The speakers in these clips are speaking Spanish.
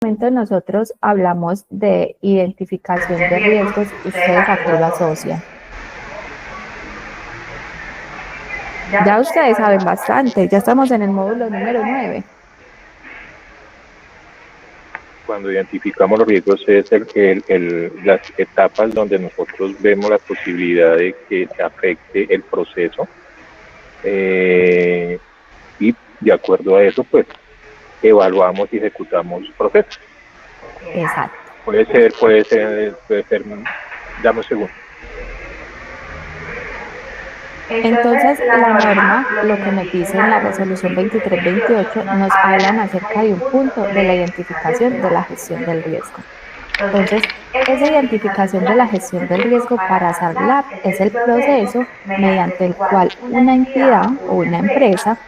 momento nosotros hablamos de identificación de riesgos, ¿ustedes a qué lo asocian? Ya ustedes saben bastante, ya estamos en el módulo número 9. Cuando identificamos los riesgos es las etapas donde nosotros vemos la posibilidad de que se afecte el proceso y de acuerdo a eso pues evaluamos y ejecutamos procesos. Exacto. Puede ser, dame un segundo. Entonces, la norma, lo que nos dice en la resolución 2328, nos hablan acerca de un punto de la identificación de la gestión del riesgo. Entonces, esa identificación de la gestión del riesgo para SARLAB es el proceso mediante el cual una entidad o una empresa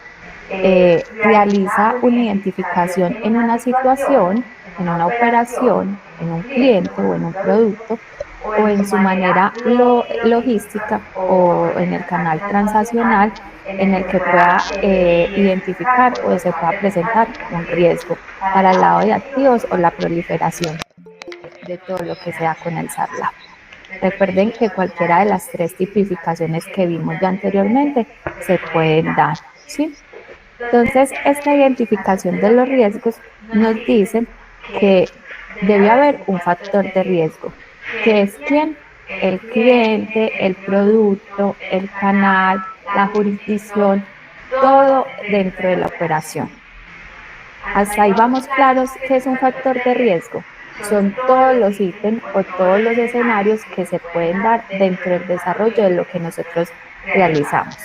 realiza una identificación en una situación, en una operación, en un cliente o en un producto, o en su manera logística o en el canal transaccional en el que pueda identificar o se pueda presentar un riesgo para el lado de activos o la proliferación de todo lo que sea con el SARLAB. Recuerden que cualquiera de las tres tipificaciones que vimos ya anteriormente se pueden dar, ¿sí? Entonces, esta identificación de los riesgos nos dice que debe haber un factor de riesgo, que es quién, el cliente, el producto, el canal, la jurisdicción, todo dentro de la operación. Hasta ahí vamos claros que es un factor de riesgo. Son todos los ítems o todos los escenarios que se pueden dar dentro del desarrollo de lo que nosotros realizamos.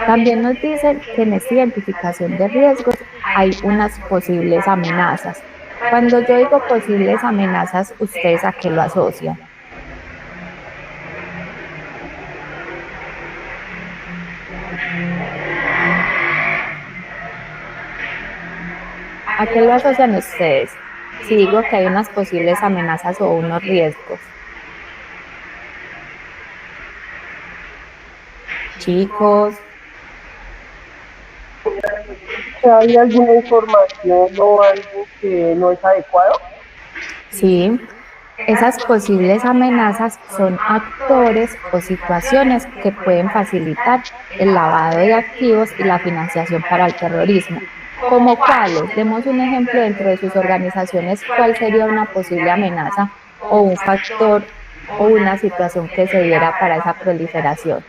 También nos dicen que en esta identificación de riesgos hay unas posibles amenazas. Cuando yo digo posibles amenazas, ¿ustedes a qué lo asocian? ¿A qué lo asocian ustedes? Si digo que hay unas posibles amenazas o unos riesgos. Chicos. ¿Hay alguna información o algo que no es adecuado? Sí, esas posibles amenazas son actores o situaciones que pueden facilitar el lavado de activos y la financiación para el terrorismo. ¿Como cuáles? Demos un ejemplo dentro de sus organizaciones, ¿cuál sería una posible amenaza o un factor o una situación que se diera para esa proliferación?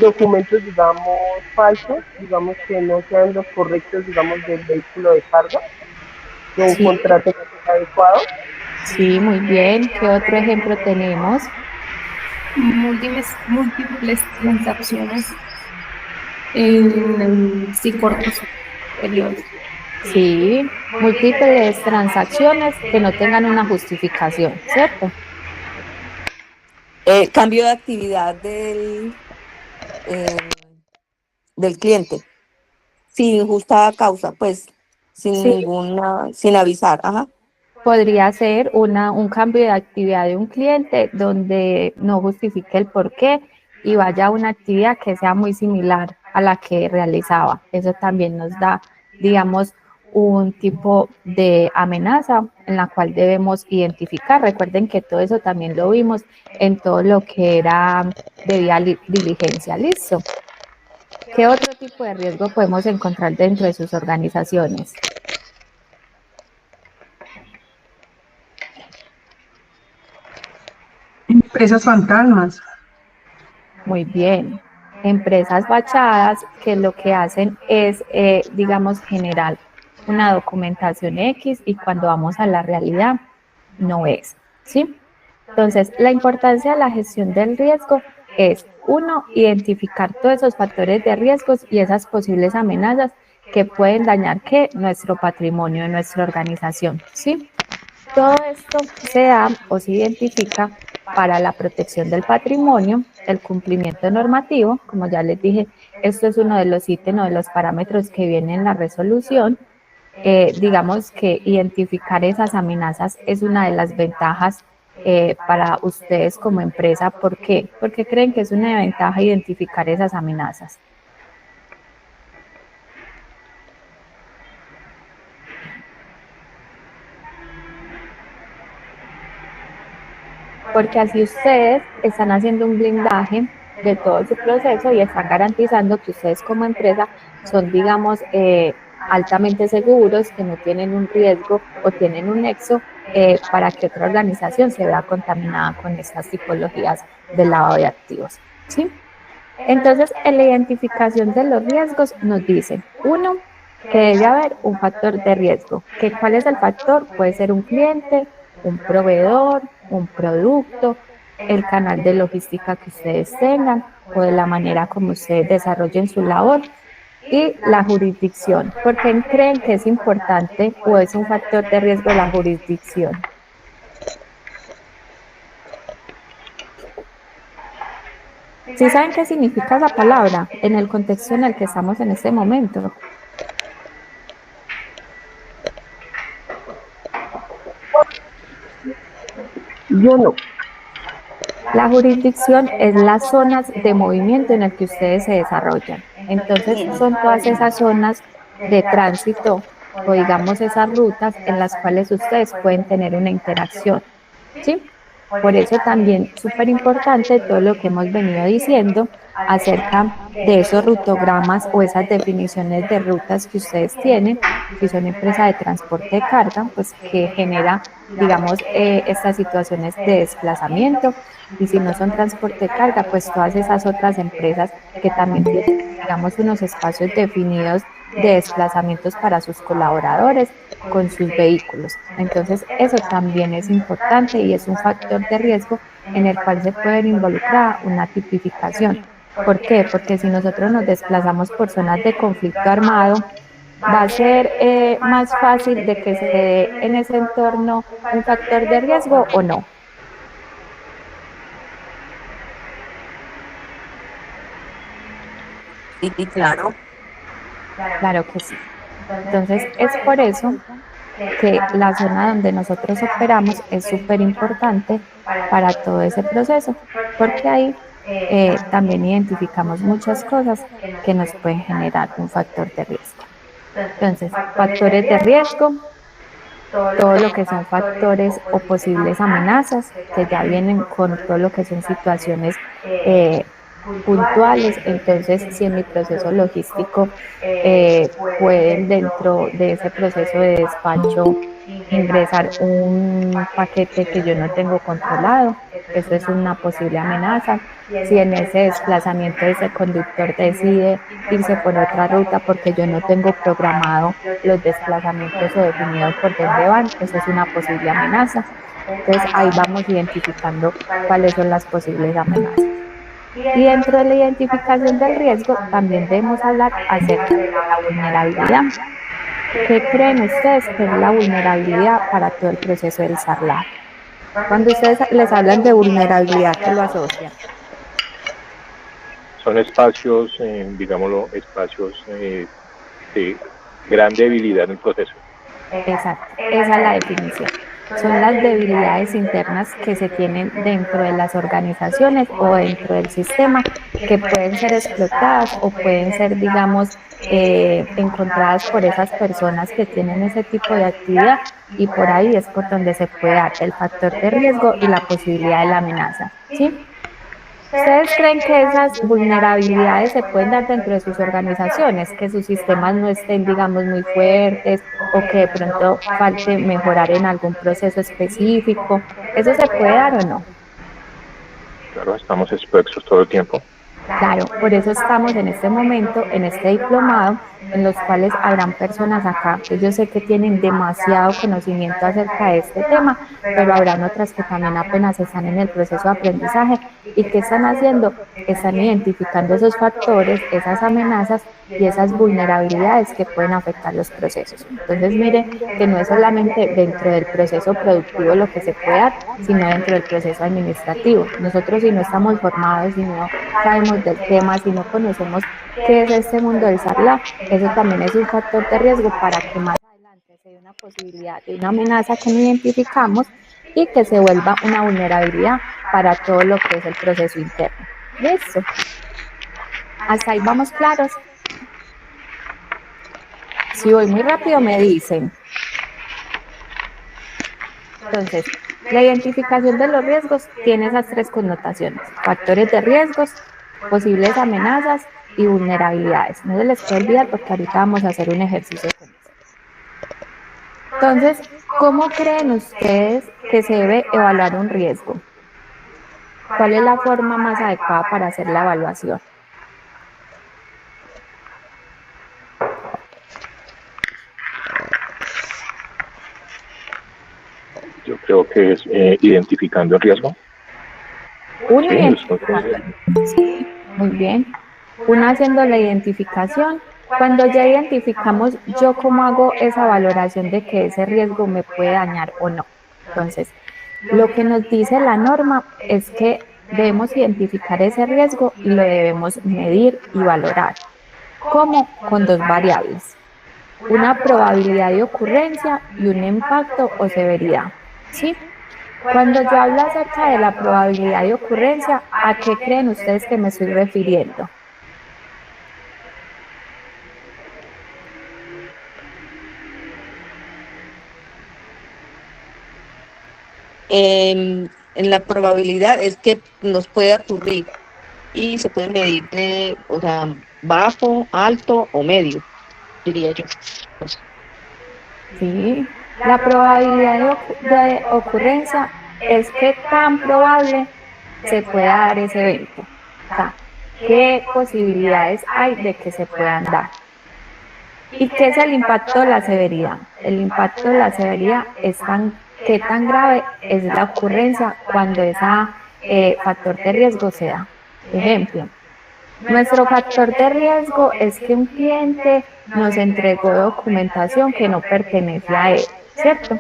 Documentos, digamos, falsos, digamos que no sean los correctos, digamos, del vehículo de carga, de un contrato que sea adecuado. Sí, muy bien. ¿Qué otro ejemplo tenemos? Múltiples transacciones en cortos periodos. Sí, múltiples transacciones que no tengan una justificación, ¿cierto? Cambio de actividad del cliente, sin justa causa, pues, sin avisar, ajá. Podría ser un cambio de actividad de un cliente donde no justifique el porqué y vaya a una actividad que sea muy similar a la que realizaba. Eso también nos da, digamos, un tipo de amenaza en la cual debemos identificar. Recuerden que todo eso también lo vimos en todo lo que era debida diligencia. ¿Listo? ¿Qué otro tipo de riesgo podemos encontrar dentro de sus organizaciones? Empresas fantasmas. Muy bien. Empresas fachadas que lo que hacen es, digamos, generar una documentación X y cuando vamos a la realidad no es, ¿sí? Entonces, la importancia de la gestión del riesgo es, uno, identificar todos esos factores de riesgos y esas posibles amenazas que pueden dañar nuestro patrimonio de nuestra organización, ¿sí? Todo esto se da o se identifica para la protección del patrimonio, el cumplimiento normativo, como ya les dije, esto es uno de los ítems o de los parámetros que viene en la resolución. Digamos que identificar esas amenazas es una de las ventajas para ustedes como empresa. ¿Por qué? Porque creen que es una ventaja identificar esas amenazas. porque así ustedes están haciendo un blindaje de todo su proceso y están garantizando que ustedes como empresa son, digamos, altamente seguros, que no tienen un riesgo o tienen un nexo para que otra organización se vea contaminada con estas tipologías de lavado de activos, ¿sí? Entonces, en la identificación de los riesgos nos dicen, uno, que debe haber un factor de riesgo. ¿Cuál es el factor? Puede ser un cliente, un proveedor, un producto, el canal de logística que ustedes tengan o de la manera como ustedes desarrollen su labor. Y la jurisdicción. ¿Por qué creen que es importante o es un factor de riesgo la jurisdicción? ¿Sí saben qué significa esa palabra en el contexto en el que estamos en este momento? Yo no. La jurisdicción es las zonas de movimiento en el que ustedes se desarrollan. Entonces, son todas esas zonas de tránsito o digamos esas rutas en las cuales ustedes pueden tener una interacción, ¿sí? Por eso también súper importante todo lo que hemos venido diciendo acerca de esos rutogramas o esas definiciones de rutas que ustedes tienen, si son empresa de transporte de carga, pues que genera, digamos, estas situaciones de desplazamiento, y si no son transporte de carga, pues todas esas otras empresas que también tienen, digamos, unos espacios definidos de desplazamientos para sus colaboradores con sus vehículos. Entonces, eso también es importante y es un factor de riesgo en el cual se puede involucrar una tipificación. ¿Por qué? Porque si nosotros nos desplazamos por zonas de conflicto armado, va a ser más fácil de que se dé en ese entorno un factor de riesgo o no. Sí, claro. Claro que sí. Entonces, es por eso que la zona donde nosotros operamos es súper importante para todo ese proceso, porque ahí también identificamos muchas cosas que nos pueden generar un factor de riesgo. Entonces, factores de riesgo, todo lo que son factores o posibles amenazas, que ya vienen con todo lo que son situaciones puntuales. Entonces, si en mi proceso logístico pueden dentro de ese proceso de despacho ingresar un paquete que yo no tengo controlado, eso es una posible amenaza. Si en ese desplazamiento ese conductor decide irse por otra ruta porque yo no tengo programado los desplazamientos o definido por dónde van, eso es una posible amenaza. Entonces ahí vamos identificando cuáles son las posibles amenazas. Y dentro de la identificación del riesgo también debemos hablar acerca de la vulnerabilidad. ¿Qué creen ustedes que es la vulnerabilidad para todo el proceso del SARLAB? Cuando ustedes les hablan de vulnerabilidad, ¿qué lo asocian? Son espacios, digámoslo, espacios de gran debilidad en el proceso. Exacto, esa es la definición. Son las debilidades internas que se tienen dentro de las organizaciones o dentro del sistema que pueden ser explotadas o pueden ser, digamos, encontradas por esas personas que tienen ese tipo de actividad, y por ahí es por donde se puede dar el factor de riesgo y la posibilidad de la amenaza, ¿sí? ¿Ustedes creen que esas vulnerabilidades se pueden dar dentro de sus organizaciones, que sus sistemas no estén, digamos, muy fuertes o que de pronto falte mejorar en algún proceso específico? ¿Eso se puede dar o no? Claro, estamos expuestos todo el tiempo. Claro, por eso estamos en este momento, en este diplomado, en los cuales habrán personas acá que yo sé que tienen demasiado conocimiento acerca de este tema, pero habrán otras que también apenas están en el proceso de aprendizaje. ¿Y qué están haciendo? Están identificando esos factores, esas amenazas y esas vulnerabilidades que pueden afectar los procesos. Entonces, miren que no es solamente dentro del proceso productivo lo que se puede dar, sino dentro del proceso administrativo. Nosotros, si no estamos formados, si no sabemos del tema, si no conocemos qué es este mundo del SARLAB, eso también es un factor de riesgo para que más adelante se dé una posibilidad de una amenaza que no identificamos y que se vuelva una vulnerabilidad para todo lo que es el proceso interno. ¿Listo? ¿Hasta ahí vamos claros? Si voy muy rápido me dicen. Entonces, La identificación de los riesgos tiene esas tres connotaciones: factores de riesgos, posibles amenazas y vulnerabilidades. No se les puede olvidar porque ahorita vamos a hacer un ejercicio con eso. Entonces, ¿cómo creen ustedes que se debe evaluar un riesgo? ¿Cuál es la forma más adecuada para hacer la evaluación? Yo creo que es identificando el riesgo. Uno, Sí, identificando. Sí, muy bien. Uno haciendo la identificación. Cuando ya identificamos, yo cómo hago esa valoración de que ese riesgo me puede dañar o no. Entonces, lo que nos dice la norma es que debemos identificar ese riesgo y lo debemos medir y valorar. ¿Cómo? Con dos variables: una probabilidad de ocurrencia y un impacto o severidad. ¿Sí? Cuando yo hablo acerca de la probabilidad de ocurrencia, ¿a qué creen ustedes que me estoy refiriendo? En la probabilidad es que nos puede ocurrir y se puede medir de, o sea, bajo, alto o medio, diría yo. Pues, Sí, la probabilidad de ocurrencia es que tan probable se pueda dar ese evento. O sea, ¿qué posibilidades hay de que se puedan dar? ¿Y qué es el impacto de la severidad? El impacto de la severidad es qué tan grave es la ocurrencia cuando ese factor de riesgo se da. Ejemplo, nuestro factor de riesgo es que un cliente nos entregó documentación que no pertenece a él, ¿cierto?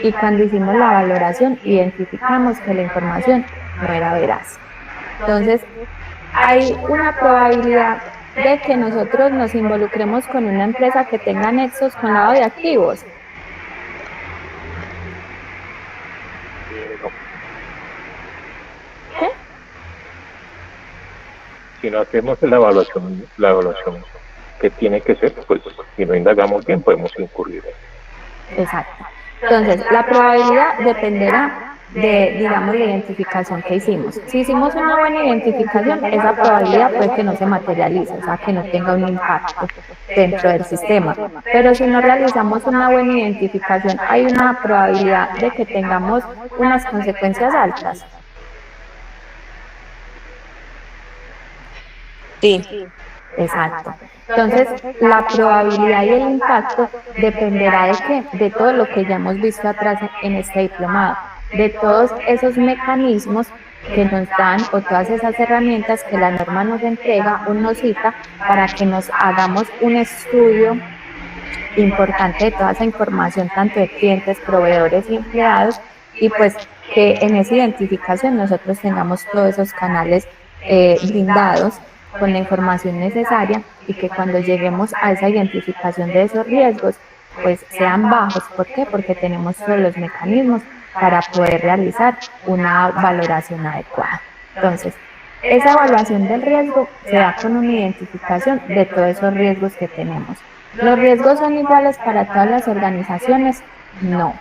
Y cuando hicimos la valoración, identificamos que la información no era veraz. Entonces, hay una probabilidad de que nosotros nos involucremos con una empresa que tenga nexos con lavado de activos. No. ¿Qué? Si no hacemos la evaluación que tiene que ser, pues si no indagamos bien podemos incurrir. Exacto. Entonces, la probabilidad dependerá de, digamos, la identificación que hicimos. Si hicimos una buena identificación, esa probabilidad puede que no se materialice, o sea, que no tenga un impacto dentro del sistema. Pero si no realizamos una buena identificación, hay una probabilidad de que tengamos unas consecuencias altas. sí, Exacto. Entonces, la probabilidad y el impacto dependerá de qué, de todo lo que ya hemos visto atrás en este diplomado, de todos esos mecanismos que nos dan o todas esas herramientas que la norma nos entrega o nos cita para que nos hagamos un estudio importante de toda esa información, tanto de clientes, proveedores y empleados, y pues que en esa identificación nosotros tengamos todos esos canales blindados con la información necesaria y que cuando lleguemos a esa identificación de esos riesgos, pues sean bajos. ¿Por qué? Porque tenemos todos los mecanismos para poder realizar una valoración adecuada. Entonces, esa evaluación del riesgo se da con una identificación de todos esos riesgos que tenemos. ¿Los riesgos son iguales para todas las organizaciones? No.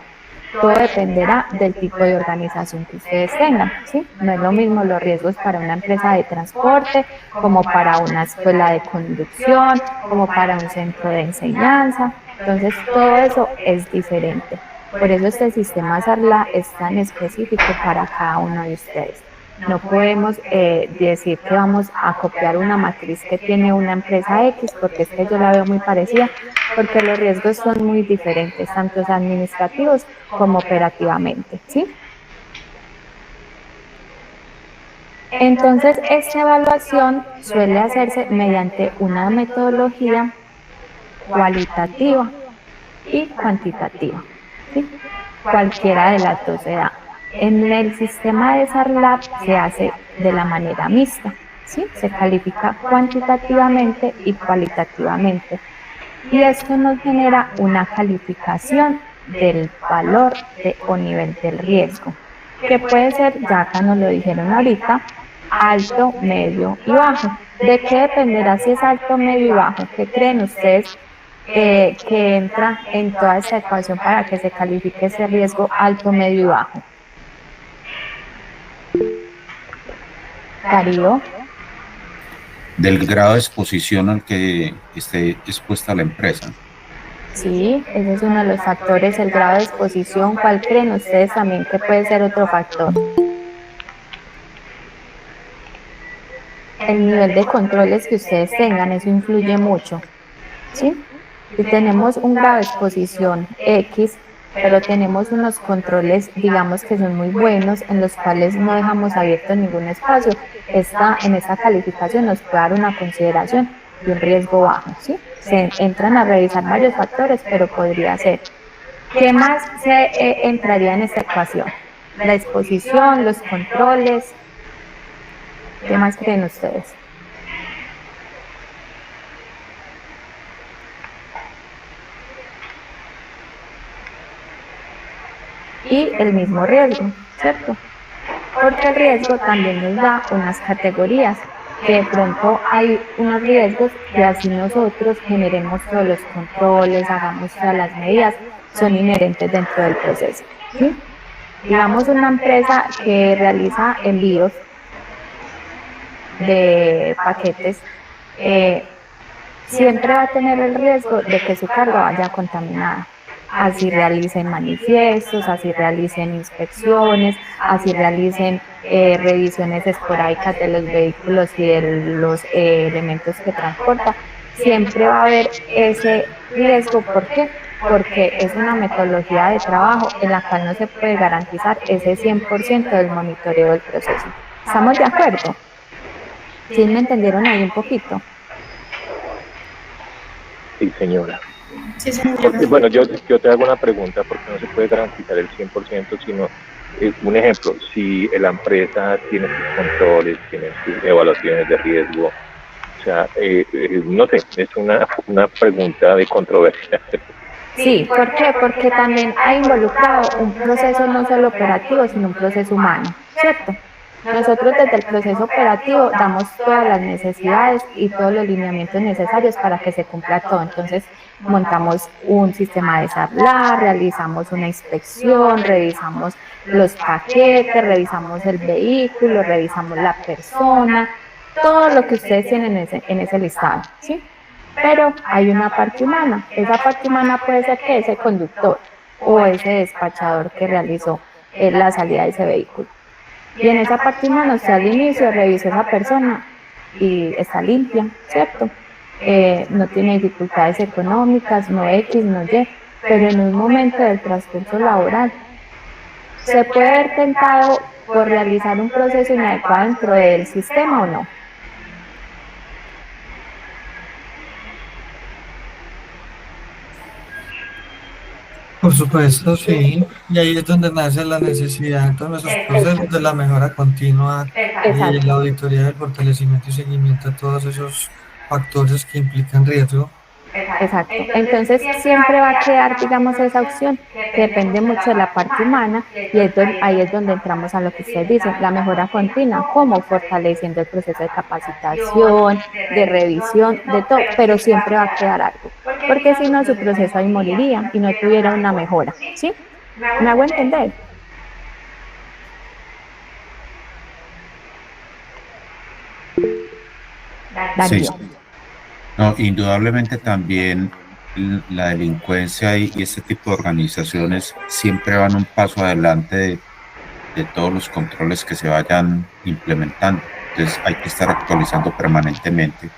Todo dependerá del tipo de organización que ustedes tengan, ¿sí? No es lo mismo los riesgos para una empresa de transporte, como para una escuela de conducción, como para un centro de enseñanza. Entonces, todo eso es diferente. Por eso este sistema SARLA es tan específico para cada uno de ustedes. No podemos decir que vamos a copiar una matriz que tiene una empresa X, porque es que yo la veo muy parecida, porque los riesgos son muy diferentes, tanto administrativos como operativamente, ¿sí? Entonces, esta evaluación suele hacerse mediante una metodología cualitativa y cuantitativa, ¿sí? Cualquiera de las dos se da. En el sistema de SARLAB se hace de la manera mixta, ¿sí? Se califica cuantitativamente y cualitativamente. Y esto nos genera una calificación del valor o nivel del riesgo, que puede ser, ya acá nos lo dijeron ahorita, alto, medio y bajo. ¿De qué dependerá si es alto, medio y bajo? ¿Qué creen ustedes que entra en toda esta ecuación para que se califique ese riesgo alto, medio y bajo. Darío. Del grado de exposición al que esté expuesta la empresa. Sí, ese es uno de los factores, el grado de exposición. ¿Cuál creen ustedes también que puede ser otro factor? El nivel de controles que ustedes tengan, eso influye mucho, ¿sí? Si tenemos un grado de exposición X, pero tenemos unos controles, digamos que son muy buenos, en los cuales no dejamos abierto ningún espacio, en esta calificación nos puede dar una consideración de un riesgo bajo, ¿sí? Se entran a revisar varios factores, pero podría ser. ¿Qué más entraría en esta ecuación? La exposición, los controles. ¿Qué más creen ustedes? Y el mismo riesgo, ¿cierto? Porque el riesgo también nos da unas categorías, que de pronto hay unos riesgos que así nosotros generemos todos los controles, hagamos todas las medidas, son inherentes dentro del proceso, ¿sí? Digamos una empresa que realiza envíos de paquetes, siempre va a tener el riesgo de que su carga vaya contaminada. Así realicen manifiestos, así realicen inspecciones, así realicen revisiones esporádicas de los vehículos y de los elementos que transporta. Siempre va a haber ese riesgo. ¿Por qué? Porque es una metodología de trabajo en la cual no se puede garantizar ese 100% del monitoreo del proceso. ¿Estamos de acuerdo? ¿Sí me entendieron ahí un poquito? Sí, señora. Sí, señora. Bueno, yo te hago una pregunta, porque no se puede garantizar el 100%, sino un ejemplo, si la empresa tiene sus controles, tiene sus evaluaciones de riesgo, o sea, no sé, es una pregunta de controversia. Sí, ¿por qué? Porque también ha involucrado un proceso no solo operativo, sino un proceso humano, ¿cierto? Nosotros desde el proceso operativo damos todas las necesidades y todos los lineamientos necesarios para que se cumpla todo. Entonces, montamos un sistema de SAPLA, realizamos una inspección, revisamos los paquetes, revisamos el vehículo, revisamos la persona, todo lo que ustedes tienen en ese listado, ¿sí? Pero hay una parte humana. Esa parte humana puede ser que ese conductor o ese despachador que realizó la salida de ese vehículo. Y en esa parte humana usted al inicio revisa esa persona y está limpia, ¿cierto? No tiene dificultades económicas, no X, no Y, pero en un momento del transcurso laboral se puede ver tentado por realizar un proceso inadecuado dentro del sistema o no. Por supuesto, sí. Y ahí es donde nace la necesidad de nuestros procesos de la mejora continua y la auditoría del fortalecimiento y seguimiento de todos esos factores que implican riesgo. Exacto. Entonces siempre va a quedar, digamos, esa opción que depende mucho de la parte humana y ahí es donde entramos a lo que ustedes dicen, la mejora continua, como fortaleciendo el proceso de capacitación, de revisión, de todo, pero siempre va a quedar algo, porque si no su proceso ahí moriría y no tuviera una mejora, ¿sí? ¿Me hago entender? Darío. Sí. No, indudablemente también la delincuencia y este tipo de organizaciones siempre van un paso adelante de todos los controles que se vayan implementando. Entonces hay que estar actualizando permanentemente.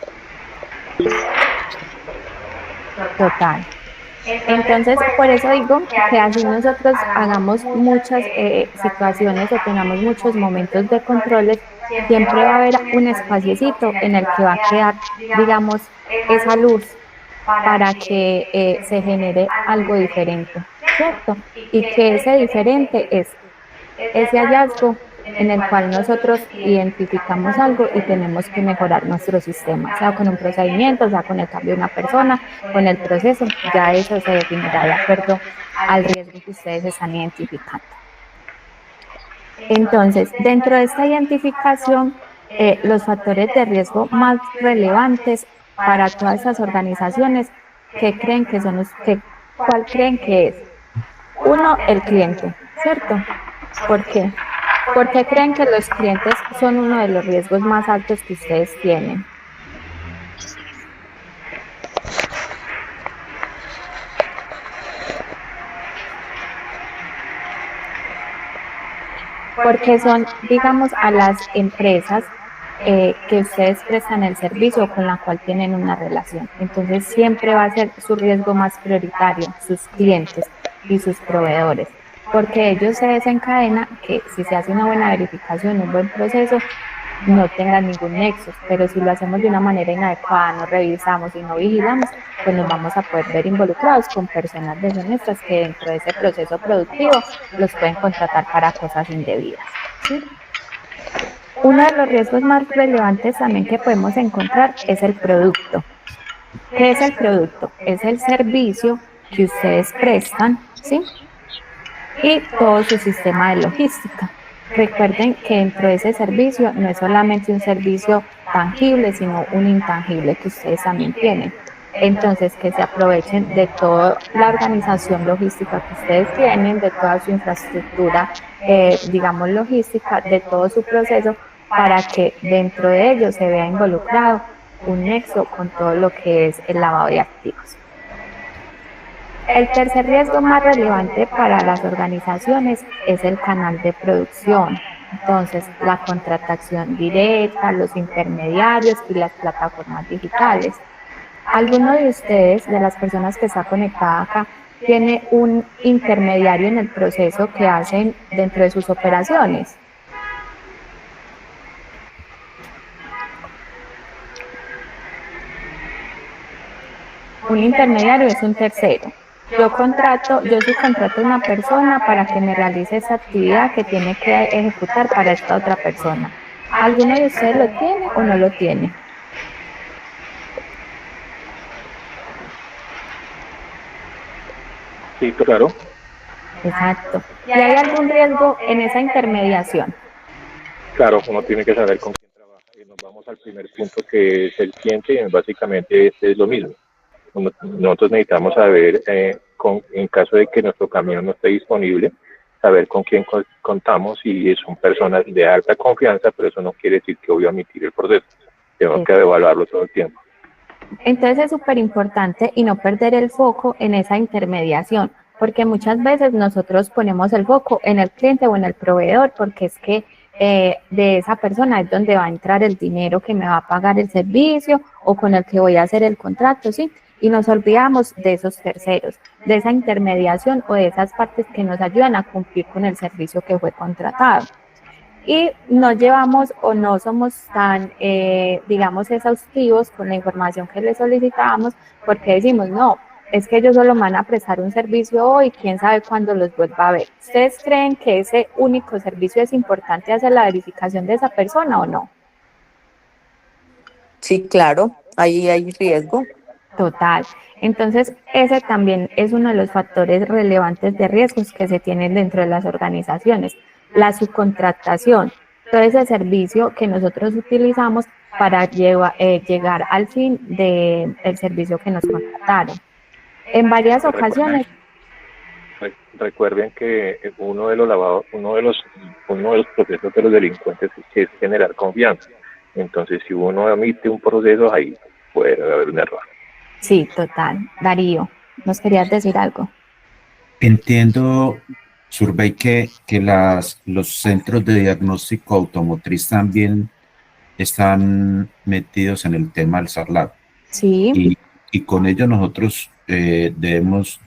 Total. Entonces, por eso digo que así nosotros hagamos muchas situaciones o tengamos muchos momentos de controles, siempre va a haber un espaciecito en el que va a quedar, digamos, esa luz para que se genere algo diferente, ¿cierto? Y que ese diferente es ese hallazgo en el cual nosotros identificamos algo y tenemos que mejorar nuestro sistema, sea con un procedimiento, sea con el cambio de una persona, con el proceso, ya eso se definirá de acuerdo al riesgo que ustedes están identificando. Entonces, dentro de esta identificación, los factores de riesgo más relevantes para todas esas organizaciones ¿qué creen que son cuál creen que es? Uno, el cliente, ¿cierto? ¿Por qué? ¿Por qué creen que los clientes son uno de los riesgos más altos que ustedes tienen? Porque son, digamos, a las empresas que ustedes prestan el servicio con la cual tienen una relación. Entonces siempre va a ser su riesgo más prioritario, sus clientes y sus proveedores, porque ellos se desencadena que si se hace una buena verificación, un buen proceso, no tengan ningún nexo, pero si lo hacemos de una manera inadecuada, no revisamos y no vigilamos, pues nos vamos a poder ver involucrados con personas deshonestas que dentro de ese proceso productivo los pueden contratar para cosas indebidas, ¿sí? Uno de los riesgos más relevantes también que podemos encontrar es el producto. ¿Qué es el producto? Es el servicio que ustedes prestan, ¿sí? Y todo su sistema de logística. Recuerden que dentro de ese servicio no es solamente un servicio tangible, sino un intangible que ustedes también tienen. Entonces, que se aprovechen de toda la organización logística que ustedes tienen, de toda su infraestructura, digamos, logística, de todo su proceso, para que dentro de ello se vea involucrado un nexo con todo lo que es el lavado de activos. El tercer riesgo más relevante para las organizaciones es el canal de producción. Entonces, la contratación directa, los intermediarios y las plataformas digitales. ¿Alguno de ustedes, de las personas que está conectada acá, tiene un intermediario en el proceso que hacen dentro de sus operaciones? Un intermediario es un tercero. Yo subcontrato a una persona para que me realice esa actividad que tiene que ejecutar para esta otra persona. ¿Alguno de ustedes lo tiene o no lo tiene? Sí, claro. Exacto. ¿Y hay algún riesgo en esa intermediación? Claro, uno tiene que saber con quién trabaja. Y nos vamos al primer punto, que es el cliente, y básicamente es lo mismo. Nosotros necesitamos saber, en caso de que nuestro camión no esté disponible, saber con quién contamos, y son personas de alta confianza, pero eso no quiere decir que voy a omitir el proceso. Tengo que evaluarlo todo el tiempo. Entonces es súper importante y no perder el foco en esa intermediación, porque muchas veces nosotros ponemos el foco en el cliente o en el proveedor, porque es que de esa persona es donde va a entrar el dinero que me va a pagar el servicio o con el que voy a hacer el contrato, ¿sí? Y nos olvidamos de esos terceros, de esa intermediación o de esas partes que nos ayudan a cumplir con el servicio que fue contratado. Y no llevamos o no somos tan, digamos, exhaustivos con la información que les solicitábamos, porque decimos, no, es que ellos solo van a prestar un servicio hoy, quién sabe cuándo los vuelva a ver. ¿Ustedes creen que ese único servicio es importante hacer la verificación de esa persona o no? Sí, claro, ahí hay riesgo. Total. Entonces, ese también es uno de los factores relevantes de riesgos que se tienen dentro de las organizaciones. La subcontratación, todo ese servicio que nosotros utilizamos para llegar al fin del servicio que nos contrataron. En varias ocasiones. Recuerden que uno de los procesos de los delincuentes es generar confianza. Entonces, si uno omite un proceso, ahí puede haber un error. Sí, total. Darío, ¿nos querías decir algo? Entiendo, Surbey, que los centros de diagnóstico automotriz también están metidos en el tema del SARLAB. Sí. Y con ello nosotros debemos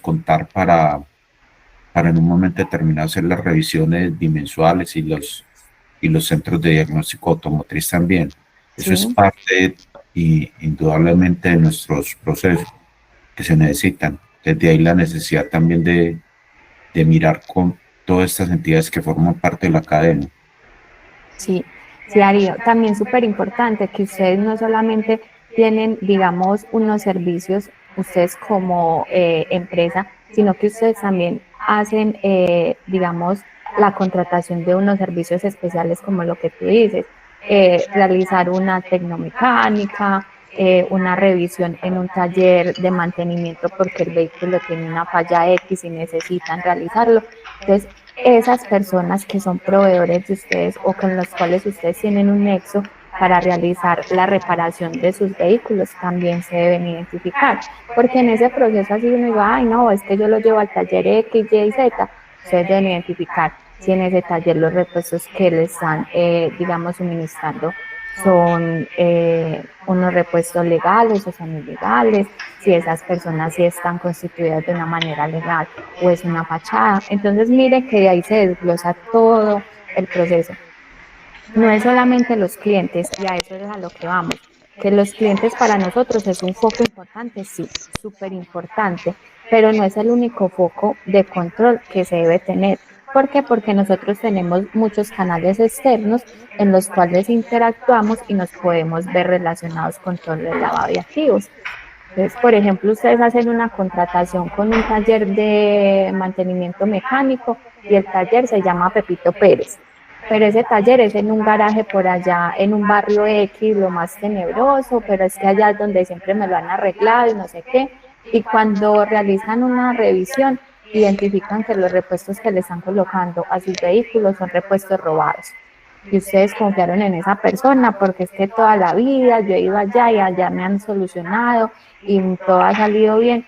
contar para en un momento determinado hacer las revisiones bimensuales y los centros de diagnóstico automotriz también. Eso es parte indudablemente de nuestros procesos que se necesitan. Desde ahí la necesidad también de mirar con todas estas entidades que forman parte de la cadena. Sí, Darío, también súper importante que ustedes no solamente tienen, digamos, unos servicios, ustedes como empresa, sino que ustedes también hacen, digamos, la contratación de unos servicios especiales como lo que tú dices, realizar una tecnomecánica, una revisión en un taller de mantenimiento porque el vehículo tiene una falla X y necesitan realizarlo. Entonces, esas personas que son proveedores de ustedes o con los cuales ustedes tienen un nexo para realizar la reparación de sus vehículos también se deben identificar, porque en ese proceso así uno diga, ay no, es que yo lo llevo al taller X, Y, Z, ustedes deben identificar si en ese taller los repuestos que le están, digamos, suministrando son unos repuestos legales o son ilegales, si esas personas sí están constituidas de una manera legal o es una fachada. Entonces mire que de ahí se desglosa todo el proceso. No es solamente los clientes, y a eso es a lo que vamos, que los clientes para nosotros es un foco importante, sí, súper importante, pero no es el único foco de control que se debe tener. ¿Por qué? Porque nosotros tenemos muchos canales externos en los cuales interactuamos y nos podemos ver relacionados con todo el lavado de activos. Entonces, por ejemplo, ustedes hacen una contratación con un taller de mantenimiento mecánico y el taller se llama Pepito Pérez, pero ese taller es en un garaje por allá, en un barrio X, lo más tenebroso, pero es que allá es donde siempre me lo han arreglado y no sé qué, y cuando realizan una revisión, identifican que los repuestos que le están colocando a sus vehículos son repuestos robados. Y ustedes confiaron en esa persona porque es que toda la vida yo he ido allá y allá me han solucionado y todo ha salido bien.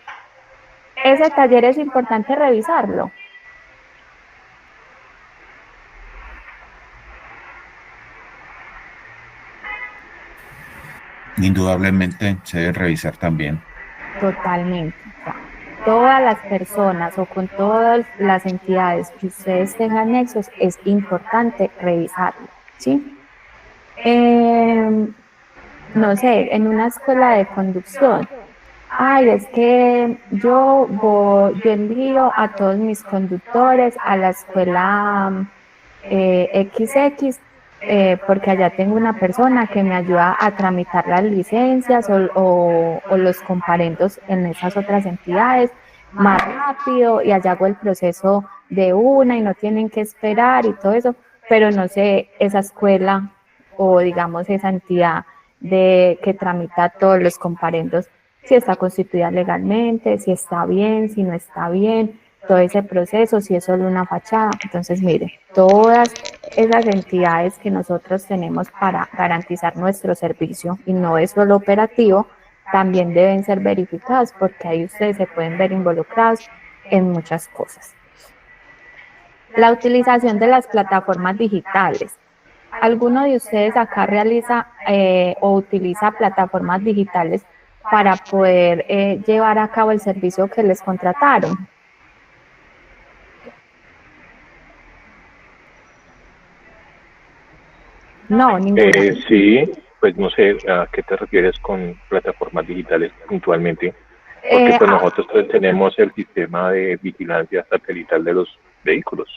Ese taller es importante revisarlo. Indudablemente se debe revisar también. Totalmente. Todas las personas o con todas las entidades que ustedes tengan nexos es importante revisarlo, ¿sí? No sé, en una escuela de conducción, ay, es que yo envío a todos mis conductores a la escuela XX porque allá tengo una persona que me ayuda a tramitar las licencias o los comparendos en esas otras entidades más rápido y allá hago el proceso de una y no tienen que esperar y todo eso, pero no sé, esa escuela o digamos esa entidad que tramita todos los comparendos, si está constituida legalmente, si está bien, si no está bien, todo ese proceso, si es solo una fachada. Entonces, mire, todas esas entidades que nosotros tenemos para garantizar nuestro servicio y no es solo operativo, también deben ser verificadas porque ahí ustedes se pueden ver involucrados en muchas cosas. La utilización de las plataformas digitales. ¿Alguno de ustedes acá realiza o utiliza plataformas digitales para poder llevar a cabo el servicio que les contrataron? No, ninguna. Sí, pues no sé a qué te refieres con plataformas digitales puntualmente, porque pues nosotros tenemos el sistema de vigilancia satelital de los vehículos.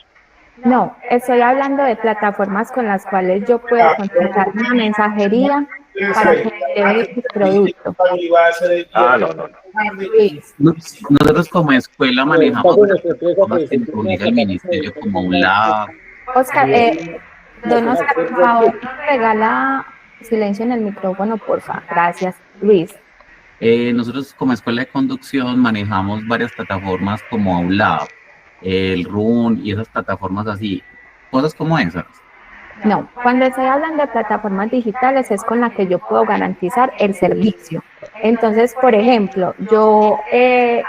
No, estoy hablando de plataformas con las cuales yo puedo contratar una mensajería para que me lleve el producto. Ah, no. Nosotros como escuela manejamos plataformas que nos obliga el ministerio como un lab. Oscar, don Oscar, por favor, regala silencio en el micrófono, por favor. Gracias, Luis. Nosotros como escuela de conducción manejamos varias plataformas como Aulab, el RUN y esas plataformas así, cosas como esas. No, cuando estoy hablando de plataformas digitales es con la que yo puedo garantizar el servicio. Entonces, por ejemplo, yo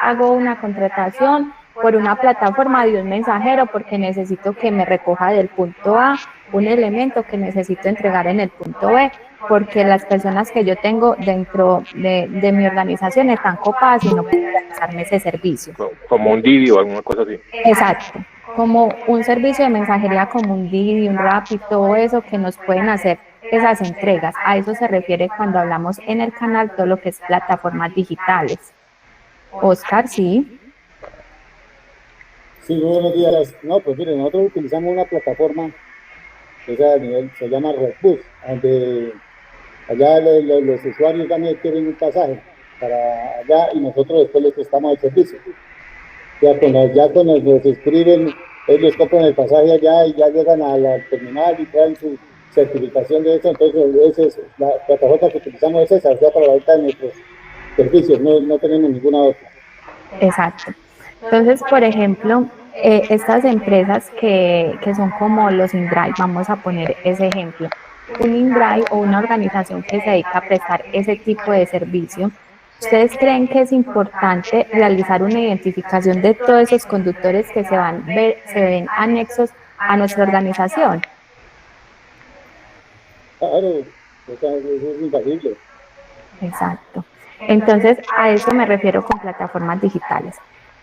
hago una contratación por una plataforma de un mensajero porque necesito que me recoja del punto A un elemento que necesito entregar en el punto B, porque las personas que yo tengo dentro de mi organización están copadas y no pueden realizarme ese servicio. Como un Didi o alguna cosa así. Exacto, como un servicio de mensajería como un Didi, un Rappi, todo eso que nos pueden hacer esas entregas. A eso se refiere cuando hablamos en el canal todo lo que es plataformas digitales. Oscar, ¿sí? Sí, buenos días. No, pues miren, nosotros utilizamos una plataforma que se llama Redbus, donde allá los usuarios también quieren un pasaje para allá y nosotros después les prestamos el servicio. Ya cuando nos escriben, ellos compran el pasaje allá y ya llegan al terminal y traen certificación de eso, entonces la plataforma que utilizamos es esa, o sea, para la venta de nuestros servicios, no tenemos ninguna otra. Exacto. Entonces, por ejemplo, estas empresas que son como los InDrive, vamos a poner ese ejemplo. Un InDrive o una organización que se dedica a prestar ese tipo de servicio, ¿ustedes creen que es importante realizar una identificación de todos esos conductores que se ven anexos a nuestra organización? Claro, eso es infalible. Exacto. Entonces, a eso me refiero con plataformas digitales.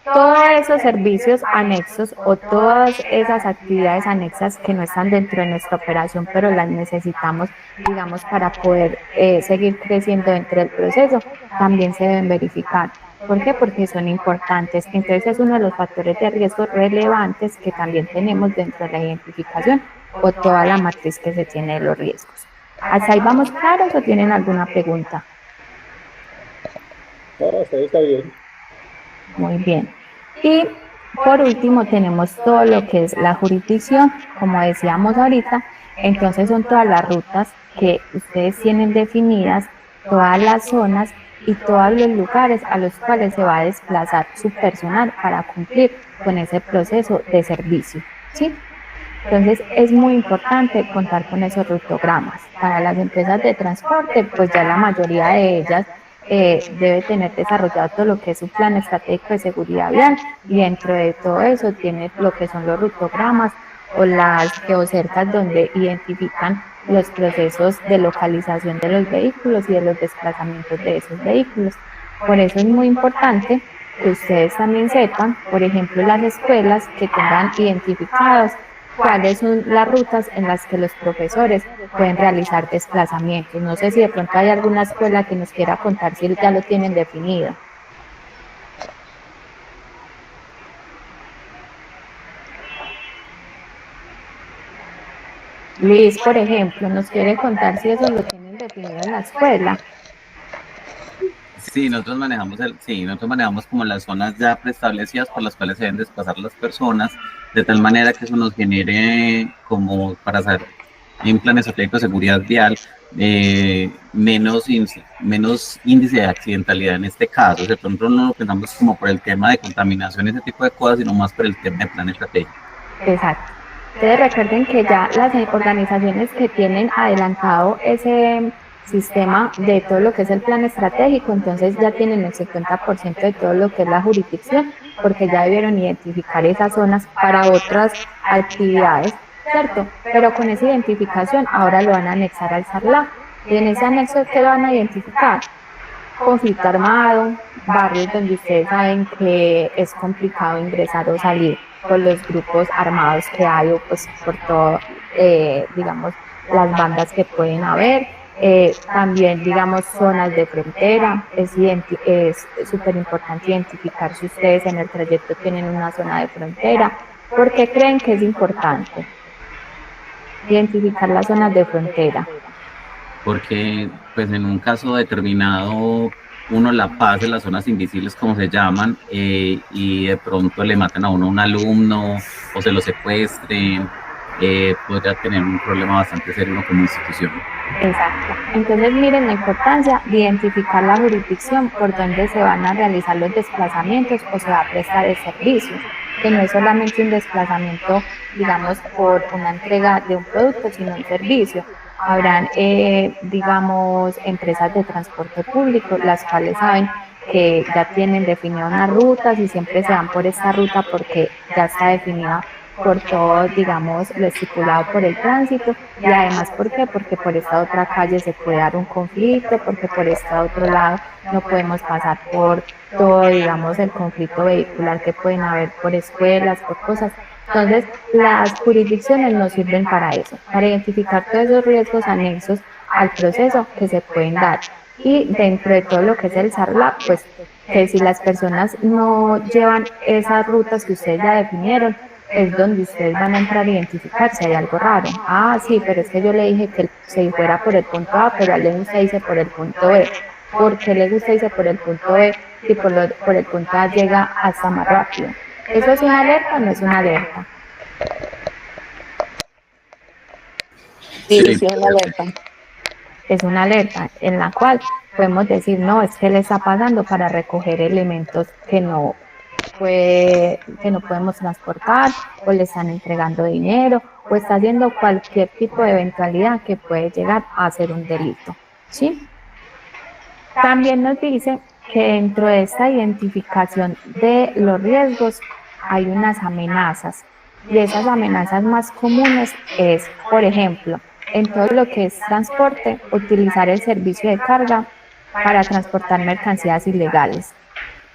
Todos esos servicios anexos o todas esas actividades anexas que no están dentro de nuestra operación, pero las necesitamos, digamos, para poder seguir creciendo dentro del proceso, también se deben verificar. ¿Por qué? Porque son importantes. Entonces, es uno de los factores de riesgo relevantes que también tenemos dentro de la identificación o toda la matriz que se tiene de los riesgos. ¿Hasta ahí vamos claros o tienen alguna pregunta? No, hasta ahí está bien. Muy bien. Y por último tenemos todo lo que es la jurisdicción, como decíamos ahorita, entonces son todas las rutas que ustedes tienen definidas, todas las zonas y todos los lugares a los cuales se va a desplazar su personal para cumplir con ese proceso de servicio, ¿sí? Entonces es muy importante contar con esos rutogramas. Para las empresas de transporte, pues ya la mayoría de ellas debe tener desarrollado todo lo que es su plan estratégico de seguridad vial y dentro de todo eso tiene lo que son los rutogramas o las geocercas donde identifican los procesos de localización de los vehículos y de los desplazamientos de esos vehículos. Por eso es muy importante que ustedes también sepan, por ejemplo, las escuelas que tengan identificados cuáles son las rutas en las que los profesores pueden realizar desplazamientos. No sé si de pronto hay alguna escuela que nos quiera contar si ya lo tienen definido. Luis, por ejemplo, nos quiere contar si eso lo tienen definido en la escuela. Sí, nosotros manejamos como las zonas ya preestablecidas por las cuales se deben desplazar las personas, de tal manera que eso nos genere como para hacer en planes estratégicos de seguridad vial menos índice de accidentalidad en este caso. De pronto no lo pensamos como por el tema de contaminación, ese tipo de cosas, sino más por el tema de plan estratégico. Exacto. Ustedes recuerden que ya las organizaciones que tienen adelantado ese sistema de todo lo que es el plan estratégico, entonces ya tienen el 50% de todo lo que es la jurisdicción, porque ya debieron identificar esas zonas para otras actividades, ¿cierto? Pero con esa identificación ahora lo van a anexar al SARLA. Y en ese anexo, ¿qué lo van a identificar? Conflicto armado, barrios donde ustedes saben que es complicado ingresar o salir por los grupos armados que hay o pues por todo, digamos, las bandas que pueden haber. También, digamos, zonas de frontera. Es súper importante identificar si ustedes en el trayecto tienen una zona de frontera. ¿Por qué creen que es importante identificar las zonas de frontera? Porque pues en un caso determinado uno la pase las zonas invisibles como se llaman y de pronto le matan a uno un alumno o se lo secuestren, podría tener un problema bastante serio uno como institución. Exacto. Entonces miren la importancia de identificar la jurisdicción por donde se van a realizar los desplazamientos o se va a prestar el servicio, que no es solamente un desplazamiento, digamos, por una entrega de un producto, sino un servicio. Habrán, digamos, empresas de transporte público, las cuales saben que ya tienen definidas unas rutas y siempre se van por esta ruta porque ya está definida por todo, digamos, lo estipulado por el tránsito y además, ¿por qué? Porque por esta otra calle se puede dar un conflicto, porque por este otro lado no podemos pasar por todo, digamos, el conflicto vehicular que pueden haber por escuelas, por cosas. Entonces, las jurisdicciones nos sirven para eso, para identificar todos esos riesgos anexos al proceso que se pueden dar. Y dentro de todo lo que es el SARLA, pues que si las personas no llevan esas rutas que ustedes ya definieron, es donde ustedes van a entrar a identificar si hay algo raro. Ah, sí, pero es que yo le dije que se fuera por el punto A, pero a él le gusta irse por el punto B. ¿Por qué le gusta irse por el punto B si por el punto A llega hasta más rápido? ¿Eso es una alerta o no es una alerta? Sí, Sí. sí, es una alerta. Es una alerta en la cual podemos decir, no, es que le está pagando para recoger elementos que no podemos transportar, o le están entregando dinero, o está haciendo cualquier tipo de eventualidad que puede llegar a ser un delito, ¿sí? También nos dice que dentro de esta identificación de los riesgos hay unas amenazas, y esas amenazas más comunes es, por ejemplo, en todo lo que es transporte, utilizar el servicio de carga para transportar mercancías ilegales.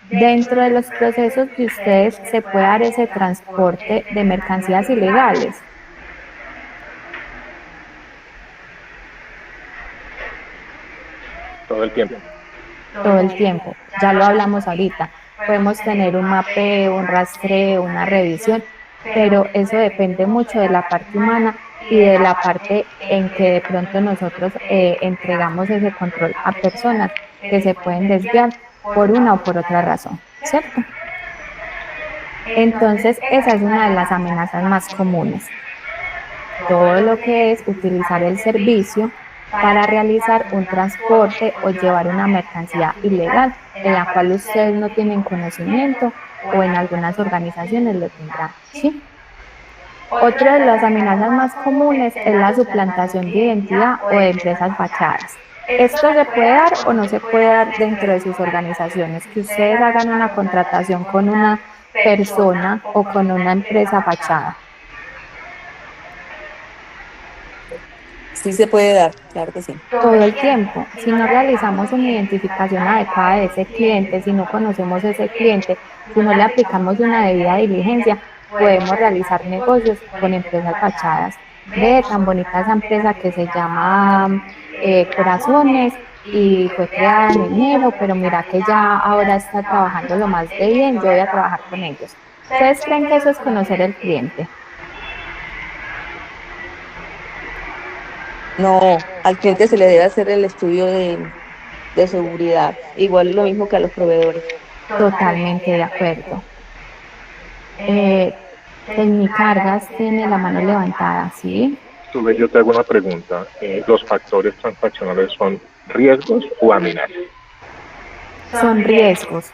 Dentro de los procesos de ustedes se puede dar ese transporte de mercancías ilegales. Todo el tiempo. Todo el tiempo, ya lo hablamos ahorita. Podemos tener un mapeo, un rastreo, una revisión, pero eso depende mucho de la parte humana y de la parte en que de pronto nosotros entregamos ese control a personas que se pueden desviar por una o por otra razón, ¿cierto? Entonces, esa es una de las amenazas más comunes. Todo lo que es utilizar el servicio para realizar un transporte o llevar una mercancía ilegal en la cual ustedes no tienen conocimiento o en algunas organizaciones lo tendrán, ¿sí? Otra de las amenazas más comunes es la suplantación de identidad o de empresas fachadas. Esto se puede dar o no se puede dar dentro de sus organizaciones, que ustedes hagan una contratación con una persona o con una empresa fachada. Sí se puede dar, claro que sí. Todo el tiempo. Si no realizamos una identificación adecuada de ese cliente, si no conocemos ese cliente, si no le aplicamos una debida diligencia, podemos realizar negocios con empresas fachadas. Ve tan bonita esa empresa que se llama Corazones y fue creada en enero, pero mira que ya ahora está trabajando lo más de bien, yo voy a trabajar con ellos. ¿Ustedes creen que eso es conocer el cliente? No, al cliente se le debe hacer el estudio de seguridad, igual lo mismo que a los proveedores. Totalmente de acuerdo. Tecnicargas tiene la mano levantada, ¿sí? Tú, yo te hago una pregunta. ¿Los factores transaccionales son riesgos o amenazas? Son riesgos.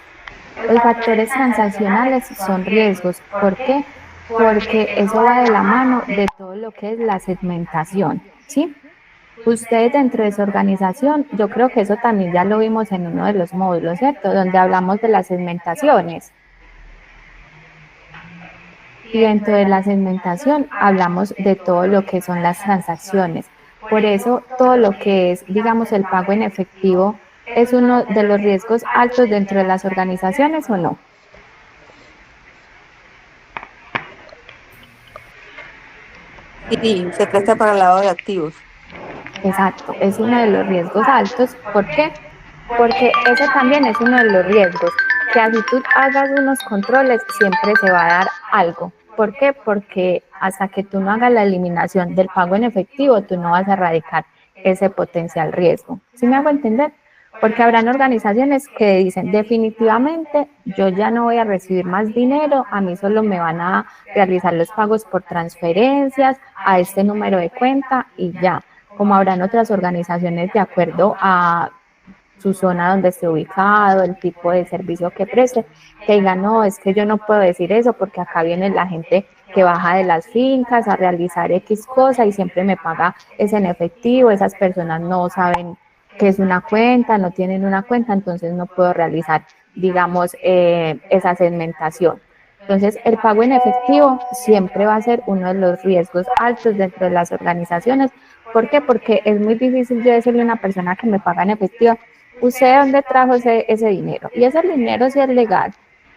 Los factores transaccionales son riesgos. ¿Por qué? Porque eso va de la mano de todo lo que es la segmentación, ¿sí? Ustedes dentro de su organización, yo creo que eso también ya lo vimos en uno de los módulos, ¿cierto? Donde hablamos de las segmentaciones. Y dentro de la segmentación hablamos de todo lo que son las transacciones. Por eso todo lo que es, digamos, el pago en efectivo es uno de los riesgos altos dentro de las organizaciones, ¿o no? Sí, se presta para lavado de activos. Exacto, es uno de los riesgos altos. ¿Por qué? Porque ese también es uno de los riesgos, que así tú hagas unos controles, siempre se va a dar algo. ¿Por qué? Porque hasta que tú no hagas la eliminación del pago en efectivo, tú no vas a erradicar ese potencial riesgo. ¿Sí me hago entender? Porque habrán organizaciones que dicen, definitivamente, yo ya no voy a recibir más dinero, a mí solo me van a realizar los pagos por transferencias a este número de cuenta y ya. Como habrán otras organizaciones de acuerdo a su zona donde esté ubicado, el tipo de servicio que preste, que digan, no, es que yo no puedo decir eso porque acá viene la gente que baja de las fincas a realizar X cosa y siempre me paga ese en efectivo, esas personas no saben qué es una cuenta, no tienen una cuenta, entonces no puedo realizar, digamos, esa segmentación. Entonces, el pago en efectivo siempre va a ser uno de los riesgos altos dentro de las organizaciones. ¿Por qué? Porque es muy difícil yo decirle a una persona que me paga en efectivo, ¿usted de dónde trajo ese dinero? Y ese dinero sí es legal.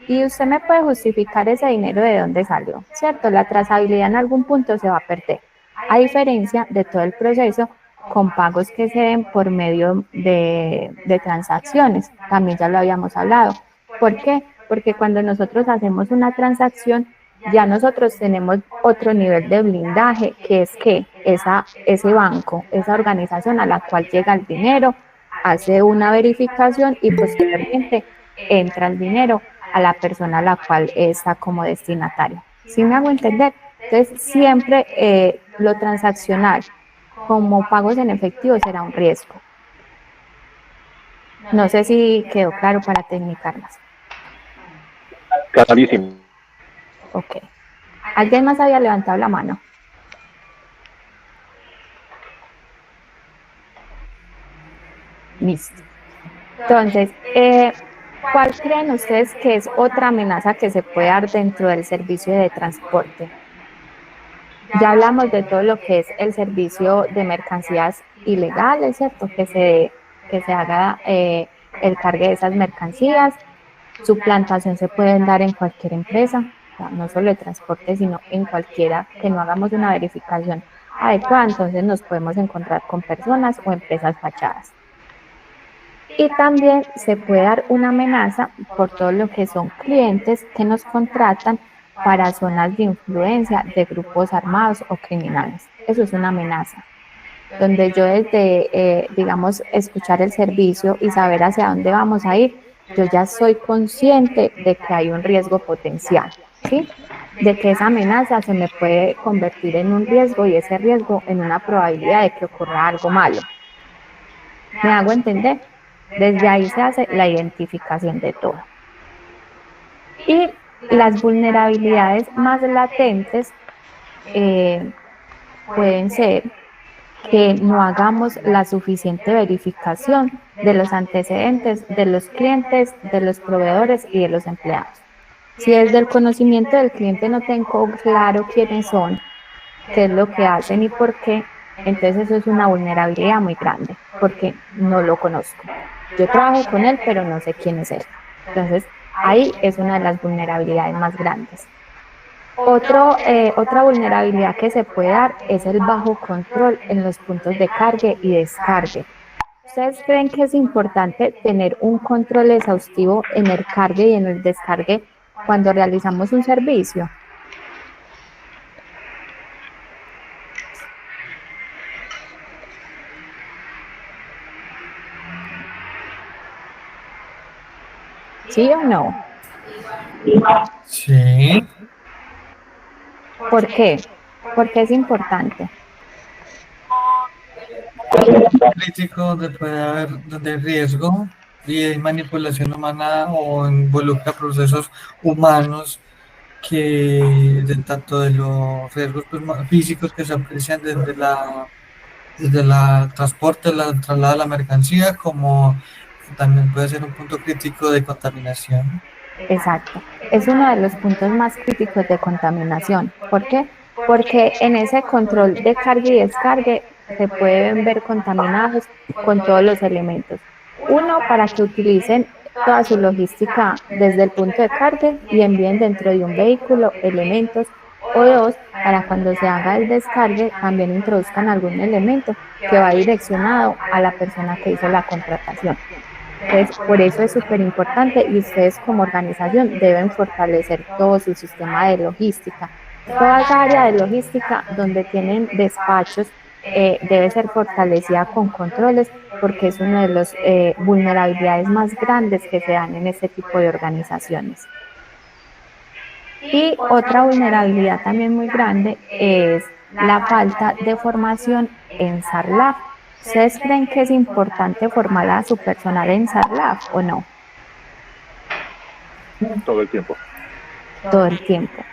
Y usted me puede justificar ese dinero de dónde salió, ¿cierto? La trazabilidad en algún punto se va a perder. A diferencia de todo el proceso con pagos que se den por medio de transacciones. También ya lo habíamos hablado. ¿Por qué? Porque cuando nosotros hacemos una transacción, ya nosotros tenemos otro nivel de blindaje, que es que ese banco, esa organización a la cual llega el dinero, hace una verificación y posteriormente entra el dinero a la persona a la cual está como destinatario. ¿Sí me hago entender? Entonces, siempre lo transaccional como pagos en efectivo será un riesgo. No sé si quedó claro para tecnicarlas. Clarísimo. Ok. ¿Alguien más había levantado la mano? Listo. Entonces, ¿cuál creen ustedes que es otra amenaza que se puede dar dentro del servicio de transporte? Ya hablamos de todo lo que es el servicio de mercancías ilegales, ¿cierto? Que se haga el cargue de esas mercancías. Suplantación se pueden dar en cualquier empresa, o sea, no solo de transporte, sino en cualquiera que no hagamos una verificación adecuada, entonces nos podemos encontrar con personas o empresas fachadas. Y también se puede dar una amenaza por todo lo que son clientes que nos contratan para zonas de influencia de grupos armados o criminales. Eso es una amenaza, donde yo desde, digamos, escuchar el servicio y saber hacia dónde vamos a ir, yo ya soy consciente de que hay un riesgo potencial, ¿sí? De que esa amenaza se me puede convertir en un riesgo y ese riesgo en una probabilidad de que ocurra algo malo. ¿Me hago entender? Desde ahí se hace la identificación de todo. Y las vulnerabilidades más latentes pueden ser que no hagamos la suficiente verificación de los antecedentes de los clientes, de los proveedores y de los empleados. Si desde el conocimiento del cliente no tengo claro quiénes son, qué es lo que hacen y por qué, entonces eso es una vulnerabilidad muy grande, porque no lo conozco. Yo trabajo con él, pero no sé quién es él. Entonces, ahí es una de las vulnerabilidades más grandes. Otra vulnerabilidad que se puede dar es el bajo control en los puntos de cargue y descargue. ¿Ustedes creen que es importante tener un control exhaustivo en el cargue y en el descargue cuando realizamos un servicio? ¿Sí o no? Sí. ¿Por qué? Porque es importante. Crítico donde puede haber donde hay riesgo y hay manipulación humana o involucra procesos humanos que de tanto de los riesgos pues, físicos que se aprecian desde la transporte, la traslado de la mercancía, como también puede ser un punto crítico de contaminación. Exacto. Es uno de los puntos más críticos de contaminación. ¿Por qué? Porque en ese control de carga y descargue se pueden ver contaminados con todos los elementos. Uno, para que utilicen toda su logística desde el punto de carga y envíen dentro de un vehículo elementos. O dos, para cuando se haga el descargue también introduzcan algún elemento que va direccionado a la persona que hizo la contratación. Entonces, por eso es súper importante y ustedes como organización deben fortalecer todo su sistema de logística. Toda esa área de logística donde tienen despachos debe ser fortalecida con controles porque es una de las vulnerabilidades más grandes que se dan en este tipo de organizaciones. Y otra vulnerabilidad también muy grande es la falta de formación en SARLAF. ¿Ustedes creen que es importante formar a su personal en SARLAF o no? Todo el tiempo. Todo el tiempo.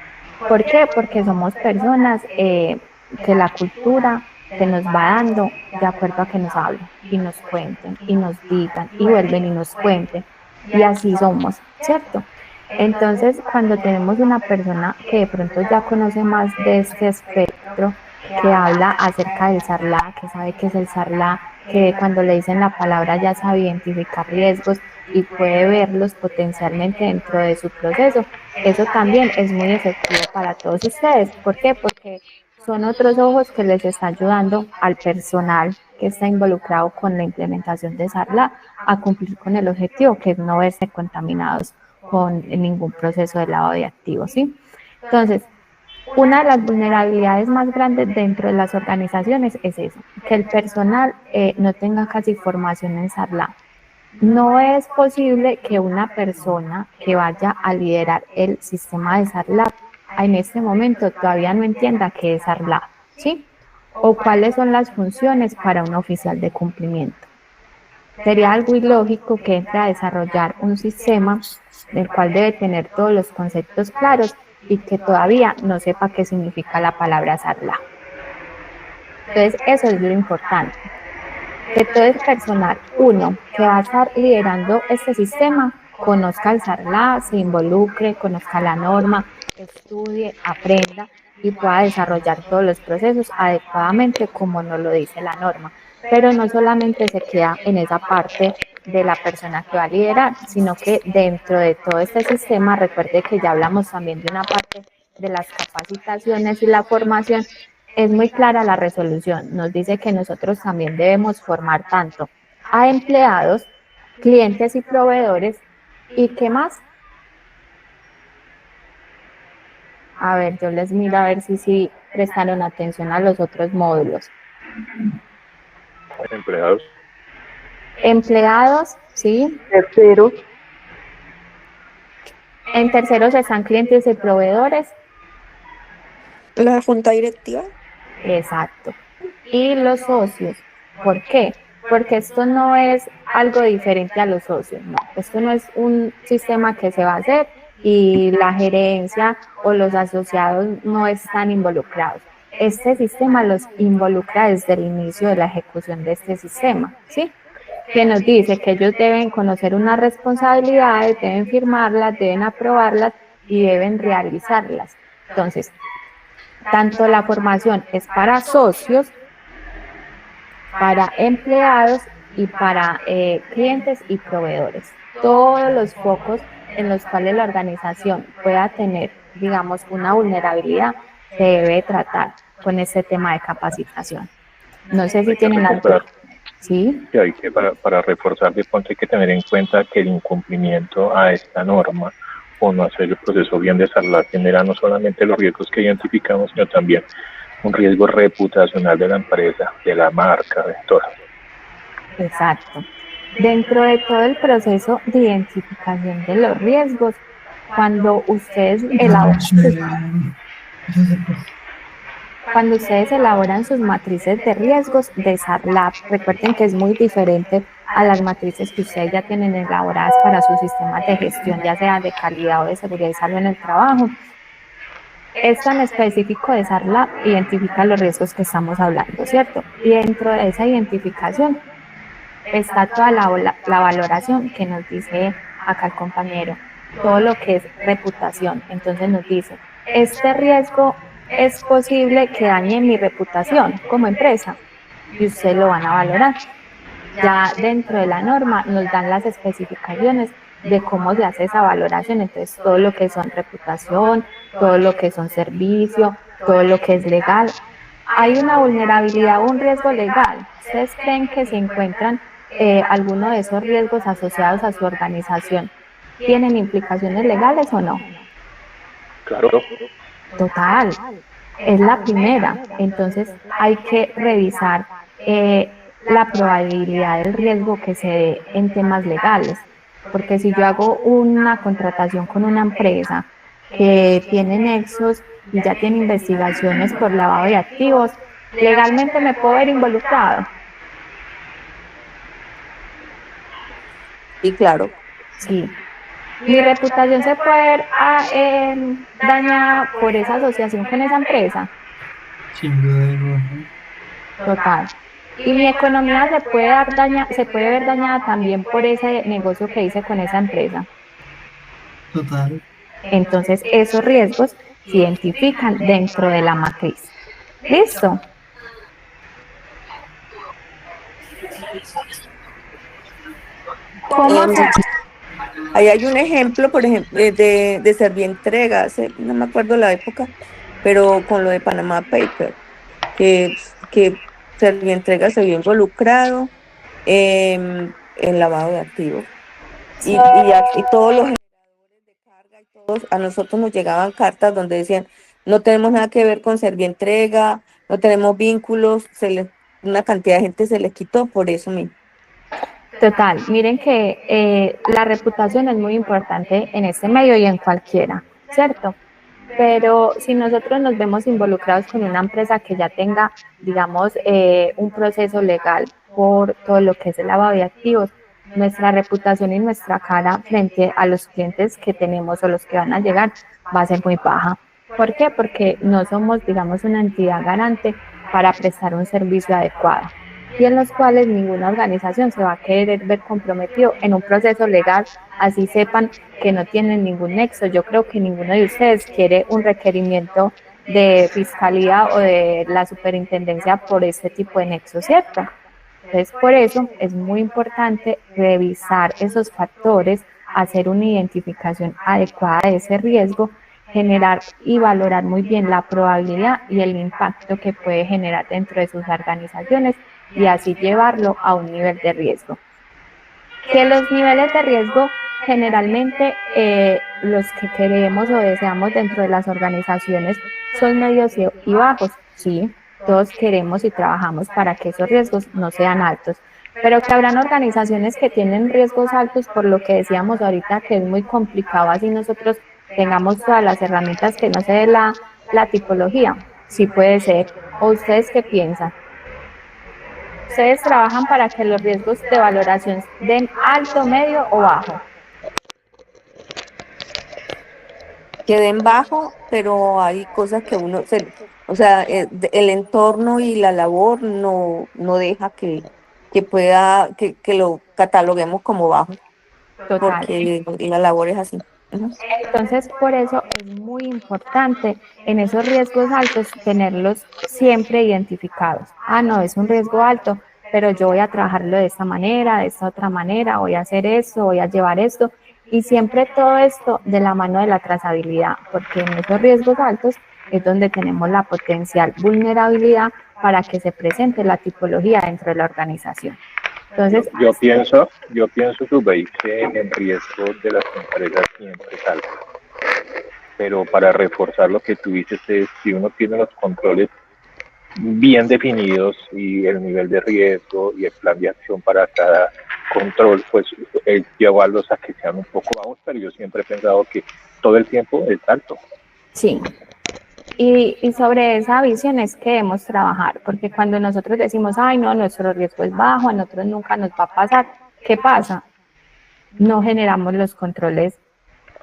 ¿Por qué? Porque somos personas que la cultura se nos va dando de acuerdo a que nos hablen y nos cuenten y nos digan y vuelven y nos cuenten. Y así somos, ¿cierto? Entonces, cuando tenemos una persona que de pronto ya conoce más de este espectro, que habla acerca del SARLA, que sabe qué es el SARLA, que cuando le dicen la palabra ya sabe identificar riesgos y puede verlos potencialmente dentro de su proceso, eso también es muy efectivo para todos ustedes. ¿Por qué? Porque son otros ojos que les está ayudando al personal que está involucrado con la implementación de SARLA a cumplir con el objetivo, que es no verse contaminados con ningún proceso de lavado de activos, ¿sí? Entonces, una de las vulnerabilidades más grandes dentro de las organizaciones es eso, que el personal no tenga casi formación en SARLA. No es posible que una persona que vaya a liderar el sistema de SARLA en este momento todavía no entienda qué es SARLA, ¿sí? o cuáles son las funciones para un oficial de cumplimiento. Sería algo ilógico que entre a desarrollar un sistema del cual debe tener todos los conceptos claros y que todavía no sepa qué significa la palabra SARLA. Entonces, eso es lo importante. Que todo el personal, uno, que va a estar liderando este sistema, conozca el SARLA, se involucre, conozca la norma, estudie, aprenda y pueda desarrollar todos los procesos adecuadamente como nos lo dice la norma. Pero no solamente se queda en esa parte de la persona que va a liderar, sino que dentro de todo este sistema, recuerde que ya hablamos también de una parte de las capacitaciones y la formación, es muy clara la resolución. Nos dice que nosotros también debemos formar tanto a empleados, clientes y proveedores, ¿y qué más? A ver, yo les miro a ver si prestaron atención a los otros módulos. Empleados. Empleados, sí. Terceros, En terceros están clientes y proveedores. La junta directiva. Exacto. Y los socios. ¿Por qué? Porque esto no es algo diferente a los socios, no. Esto no es un sistema que se va a hacer y la gerencia o los asociados no están involucrados. Este sistema los involucra desde el inicio de la ejecución de este sistema, ¿sí? Que nos dice que ellos deben conocer unas responsabilidades, deben firmarlas, deben aprobarlas y deben realizarlas. Entonces, tanto la formación es para socios, para empleados y para clientes y proveedores. Todos los focos en los cuales la organización pueda tener, digamos, una vulnerabilidad se debe tratar con este tema de capacitación. No sé si tienen algo. ¿Sí? Que hay que, para reforzar de pronto hay que tener en cuenta que el incumplimiento a esta norma o no hacer el proceso bien de SARLA genera no solamente los riesgos que identificamos, sino también un riesgo reputacional de la empresa, de la marca, de todo. Exacto. Dentro de todo el proceso de identificación de los riesgos, cuando ustedes elaboran sus matrices de riesgos de SARLA, recuerden que es muy diferente a las matrices que ustedes ya tienen elaboradas para sus sistemas de gestión, ya sea de calidad o de seguridad y salud en el trabajo. Esta en específico de SARLA identifica los riesgos que estamos hablando, ¿cierto? Y dentro de esa identificación está toda la valoración que nos dice acá el compañero, todo lo que es reputación. Entonces nos dice, este riesgo es posible que dañe mi reputación como empresa y ustedes lo van a valorar. Ya dentro de la norma nos dan las especificaciones de cómo se hace esa valoración, entonces todo lo que son reputación, todo lo que son servicio, todo lo que es legal. ¿Hay una vulnerabilidad o un riesgo legal? ¿Ustedes creen que se encuentran alguno de esos riesgos asociados a su organización? ¿Tienen implicaciones legales o no? Claro. Total, es la primera. Entonces hay que revisar la probabilidad del riesgo que se dé en temas legales. Porque si yo hago una contratación con una empresa que tiene nexos y ya tiene investigaciones por lavado de activos, legalmente me puedo ver involucrado. Y claro. Sí. Mi reputación se puede ver dañada por esa asociación con esa empresa. Sin duda. Total. Y mi economía se puede ver dañada también por ese negocio que hice con esa empresa. Total. Entonces, esos riesgos se identifican dentro de la matriz. ¿Listo? ¿Cómo se hace? Ahí hay un ejemplo, por ejemplo, de Servientrega, no me acuerdo la época, pero con lo de Panama Paper, que Servientrega se vio involucrado en lavado de activos. Y todos los generadores de carga y todos, a nosotros nos llegaban cartas donde decían, no tenemos nada que ver con Servientrega, no tenemos vínculos, una cantidad de gente se les quitó por eso mismo. Total, miren que la reputación es muy importante en este medio y en cualquiera, ¿cierto? Pero si nosotros nos vemos involucrados con una empresa que ya tenga, digamos, un proceso legal por todo lo que es el lavado de activos, nuestra reputación y nuestra cara frente a los clientes que tenemos o los que van a llegar va a ser muy baja. ¿Por qué? Porque no somos, digamos, una entidad garante para prestar un servicio adecuado y en los cuales ninguna organización se va a querer ver comprometido en un proceso legal, así sepan que no tienen ningún nexo. Yo creo que ninguno de ustedes quiere un requerimiento de fiscalía o de la superintendencia por este tipo de nexo, ¿cierto? Entonces, por eso es muy importante revisar esos factores, hacer una identificación adecuada de ese riesgo, generar y valorar muy bien la probabilidad y el impacto que puede generar dentro de sus organizaciones y así llevarlo a un nivel de riesgo. Que los niveles de riesgo generalmente los que queremos o deseamos dentro de las organizaciones son medios y bajos, sí, todos queremos y trabajamos para que esos riesgos no sean altos, pero que habrán organizaciones que tienen riesgos altos por lo que decíamos ahorita que es muy complicado así nosotros tengamos todas las herramientas que no se dé la tipología, sí puede ser. ¿O ustedes qué piensan? ¿Ustedes trabajan para que los riesgos de valoración den alto, medio o bajo? Que den bajo, pero hay cosas que o sea, el entorno y la labor no deja que lo cataloguemos como bajo. Total. Porque la labor es así. Entonces, por eso es muy importante en esos riesgos altos tenerlos siempre identificados. Ah, no, es un riesgo alto, pero yo voy a trabajarlo de esta manera, de esta otra manera, voy a hacer esto, voy a llevar esto. Y siempre todo esto de la mano de la trazabilidad, porque en esos riesgos altos es donde tenemos la potencial vulnerabilidad para que se presente la tipología dentro de la organización. Entonces, yo pienso, Zubey, que el riesgo de las empresas siempre es alto. Pero para reforzar lo que tú dices es, si uno tiene los controles bien definidos y el nivel de riesgo y el plan de acción para cada control, pues llevarlos a que sean un poco bajos, pero yo siempre he pensado que todo el tiempo es alto. Sí. Y sobre esa visión es que debemos trabajar, porque cuando nosotros decimos, ay, no, nuestro riesgo es bajo, a nosotros nunca nos va a pasar, ¿qué pasa? No generamos los controles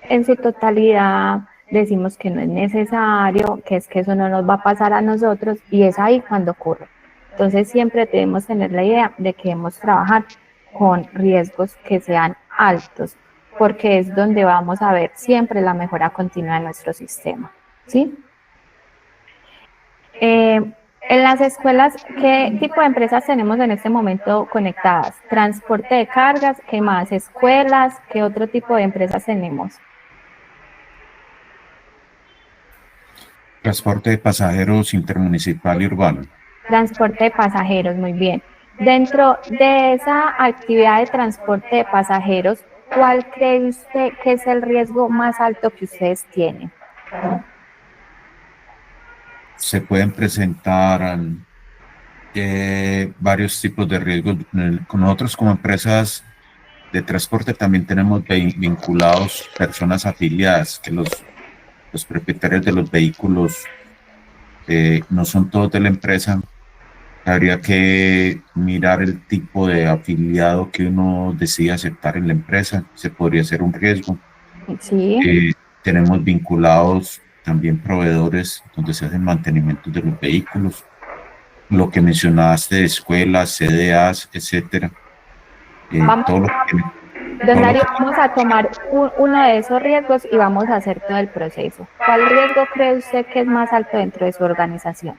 en su totalidad, decimos que no es necesario, que es que eso no nos va a pasar a nosotros, y es ahí cuando ocurre. Entonces siempre debemos tener la idea de que debemos trabajar con riesgos que sean altos, porque es donde vamos a ver siempre la mejora continua de nuestro sistema, ¿sí? En las escuelas, ¿qué tipo de empresas tenemos en este momento conectadas? Transporte de cargas, ¿qué más? Escuelas, ¿qué otro tipo de empresas tenemos? Transporte de pasajeros intermunicipal y urbano. Transporte de pasajeros, muy bien. Dentro de esa actividad de transporte de pasajeros, ¿cuál cree usted que es el riesgo más alto que ustedes tienen? Se pueden presentar varios tipos de riesgos. Nosotros como empresas de transporte también tenemos vinculados personas afiliadas, que los propietarios de los vehículos no son todos de la empresa. Habría que mirar el tipo de afiliado que uno decide aceptar en la empresa. Se podría ser un riesgo. Sí. Tenemos vinculados también proveedores donde se hacen mantenimientos de los vehículos. Lo que mencionaste de escuelas, CDAs, etcétera. Don Darío, vamos a tomar uno de esos riesgos y vamos a hacer todo el proceso. ¿Cuál riesgo cree usted que es más alto dentro de su organización?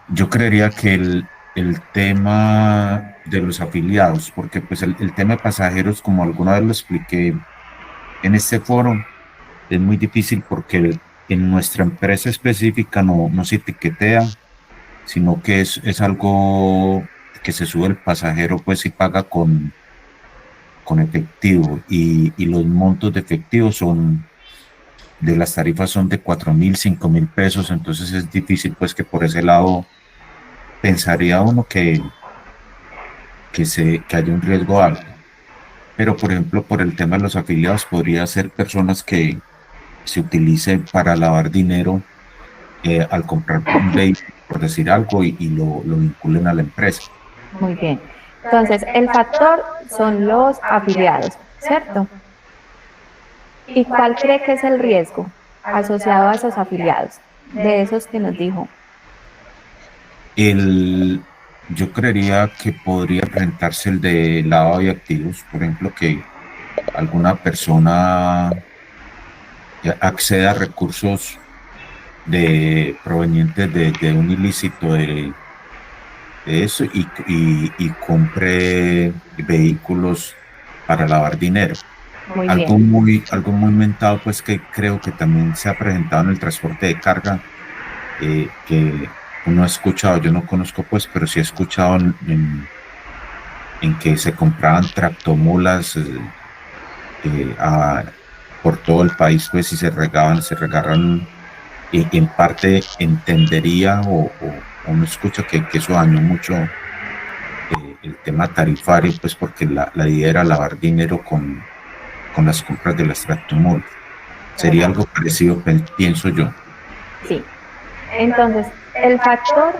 Yo creería que el tema de los afiliados, porque pues el tema de pasajeros, como alguna vez lo expliqué en este foro, es muy difícil porque en nuestra empresa específica no se etiquetea, sino que es algo que se sube el pasajero pues y paga con efectivo, y los montos de efectivo de las tarifas son de 4.000, 5.000 pesos, entonces es difícil pues que por ese lado pensaría uno que haya un riesgo alto. pero por ejemplo, por el tema de los afiliados, podría ser personas que se utilicen para lavar dinero al comprar un vehículo, por decir algo, y lo vinculen a la empresa. Muy bien. Entonces, el factor son los afiliados, ¿cierto? ¿Y cuál cree que es el riesgo asociado a esos afiliados, de esos que nos dijo? Yo creería que podría presentarse el de lavado de activos, por ejemplo, que alguna persona acceda a recursos provenientes de un ilícito de eso y compre vehículos para lavar dinero. Muy Algo bien. algo muy mentado, pues que creo que también se ha presentado en el transporte de carga, que uno ha escuchado, yo no conozco pues, pero sí he escuchado en que se compraban tractomulas por todo el país, pues, y se regaban, y en parte entendería o uno escucha que eso dañó mucho el tema tarifario, pues porque la idea era lavar dinero con las compras de las tractomulas. Sería algo parecido, pienso yo. Sí. Entonces, el factor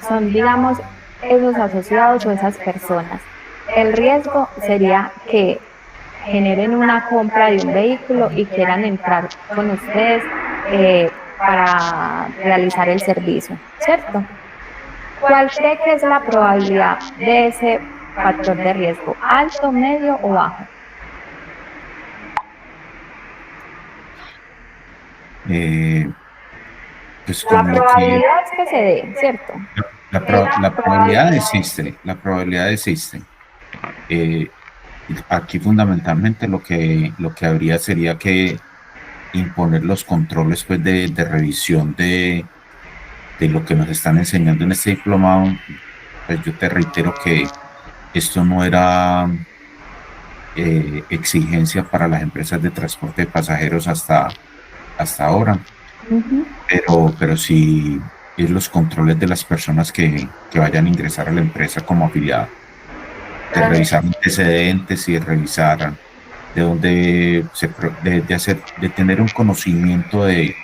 son, digamos, esos asociados o esas personas. El riesgo sería que generen una compra de un vehículo y quieran entrar con ustedes para realizar el servicio, ¿cierto? ¿Cuál cree que es la probabilidad de ese factor de riesgo? ¿Alto, medio o bajo? Pues La como probabilidad es que se dé, ¿cierto? la probabilidad existe, la probabilidad existe. Aquí fundamentalmente lo que habría sería que imponer los controles, pues, de revisión de lo que nos están enseñando en este diplomado. Pues yo te reitero que esto no era exigencia para las empresas de transporte de pasajeros hasta ahora, pero sí es los controles de las personas que vayan a ingresar a la empresa como afiliada, de revisar antecedentes y de revisar de dónde de tener un conocimiento del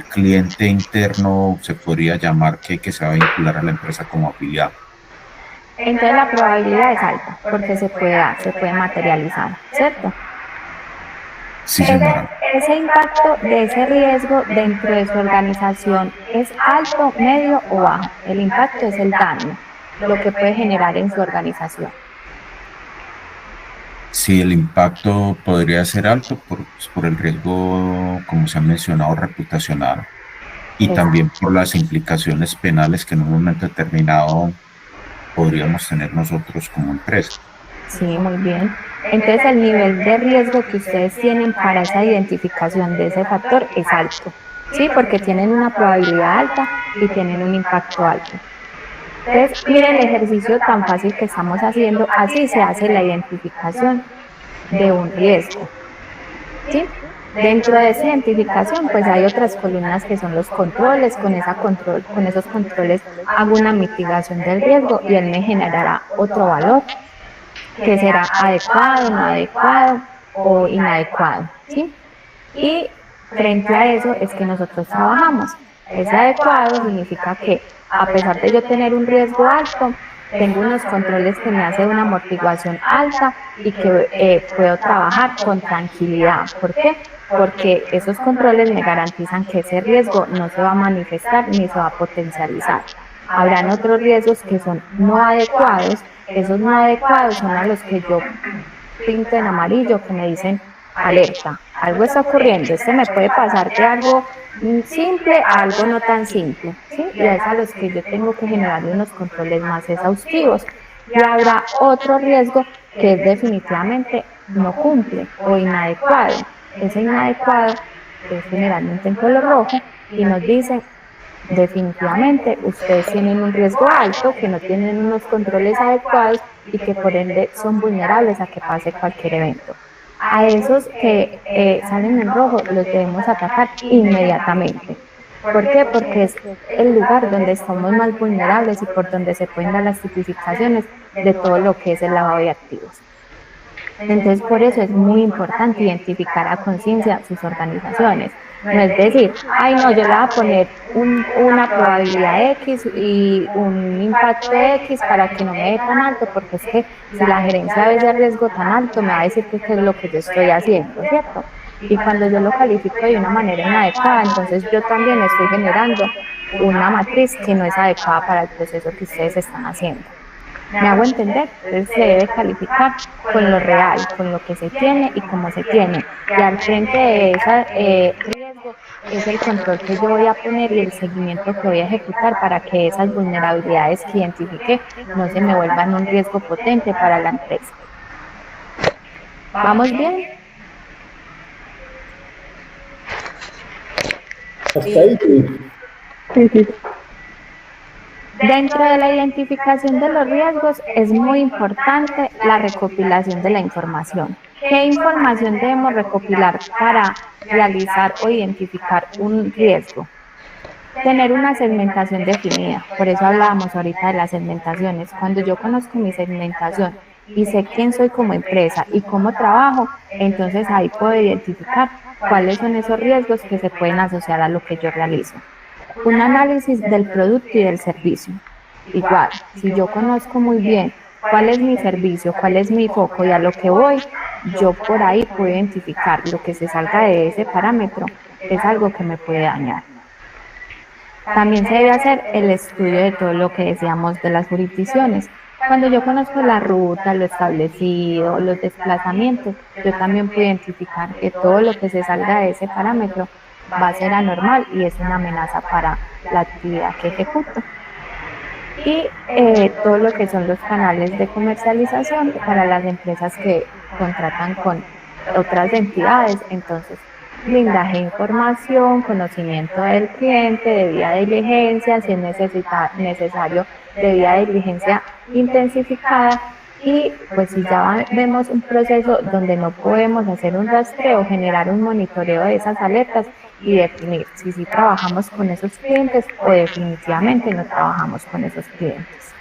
cliente interno, se podría llamar, que se va a vincular a la empresa como afiliado. Entonces la probabilidad es alta, porque se puede materializar, ¿cierto? Sí, señora. Ese impacto de ese riesgo dentro de su organización es alto, medio o bajo. El impacto es el daño, lo que puede generar en su organización. Sí, el impacto podría ser alto por el riesgo, como se ha mencionado, reputacional, y también por las implicaciones penales que en un momento determinado podríamos tener nosotros como empresa. Sí, muy bien. Entonces el nivel de riesgo que ustedes tienen para esa identificación de ese factor es alto, ¿sí? Porque tienen una probabilidad alta y tienen un impacto alto. Entonces, miren el ejercicio tan fácil que estamos haciendo, así se hace la identificación de un riesgo, ¿sí? Dentro de esa identificación, pues hay otras columnas que son los controles. Con esos controles hago una mitigación del riesgo y él me generará otro valor que será adecuado, no adecuado o inadecuado, ¿sí? Y frente a eso es que nosotros trabajamos. Ese adecuado significa que a pesar de yo tener un riesgo alto, tengo unos controles que me hacen una amortiguación alta y que puedo trabajar con tranquilidad. ¿Por qué? Porque esos controles me garantizan que ese riesgo no se va a manifestar ni se va a potencializar. Habrán otros riesgos que son no adecuados. Esos no adecuados son a los que yo pinto en amarillo, que me dicen alerta, algo está ocurriendo, me puede pasar de algo simple a algo no tan simple, ¿sí? Y es a los que yo tengo que generar unos controles más exhaustivos. Y habrá otro riesgo que definitivamente no cumple o inadecuado. Ese inadecuado es generalmente en color rojo y nos dicen definitivamente ustedes tienen un riesgo alto, que no tienen unos controles adecuados y que por ende son vulnerables a que pase cualquier evento. A esos que salen en rojo los debemos atacar inmediatamente. ¿Por qué? Porque es el lugar donde somos más vulnerables y por donde se pueden dar las tipificaciones de todo lo que es el lavado de activos. Entonces, por eso es muy importante identificar a conciencia sus organizaciones. No es decir, ay no, yo le voy a poner una probabilidad X y un impacto X para que no me dé tan alto, porque es que si la gerencia ve ese riesgo tan alto, me va a decir que qué es lo que yo estoy haciendo, ¿cierto? Y cuando yo lo califico de una manera inadecuada, entonces yo también estoy generando una matriz que no es adecuada para el proceso que ustedes están haciendo. ¿Me hago entender? Entonces se debe calificar con lo real, con lo que se tiene y cómo se tiene. Y al frente de ese riesgo es el control que yo voy a poner y el seguimiento que voy a ejecutar para que esas vulnerabilidades que identifique no se me vuelvan un riesgo potente para la empresa. ¿Vamos bien? Hasta ahí. Sí. Dentro de la identificación de los riesgos es muy importante la recopilación de la información. ¿Qué información debemos recopilar para realizar o identificar un riesgo? Tener una segmentación definida, por eso hablábamos ahorita de las segmentaciones. Cuando yo conozco mi segmentación y sé quién soy como empresa y cómo trabajo, entonces ahí puedo identificar cuáles son esos riesgos que se pueden asociar a lo que yo realizo. Un análisis del producto y del servicio. Igual, si yo conozco muy bien cuál es mi servicio, cuál es mi foco y a lo que voy, yo por ahí puedo identificar lo que se salga de ese parámetro, es algo que me puede dañar. También se debe hacer el estudio de todo lo que decíamos de las jurisdicciones. Cuando yo conozco la ruta, lo establecido, los desplazamientos, yo también puedo identificar que todo lo que se salga de ese parámetro va a ser anormal y es una amenaza para la actividad que ejecuto. Y todo lo que son los canales de comercialización para las empresas que contratan con otras entidades, entonces blindaje de información, conocimiento del cliente, debida diligencia, si es necesario debida diligencia intensificada. Y pues si ya vemos un proceso donde no podemos hacer un rastreo, generar un monitoreo de esas alertas y definir si sí trabajamos con esos clientes o definitivamente no trabajamos con esos clientes.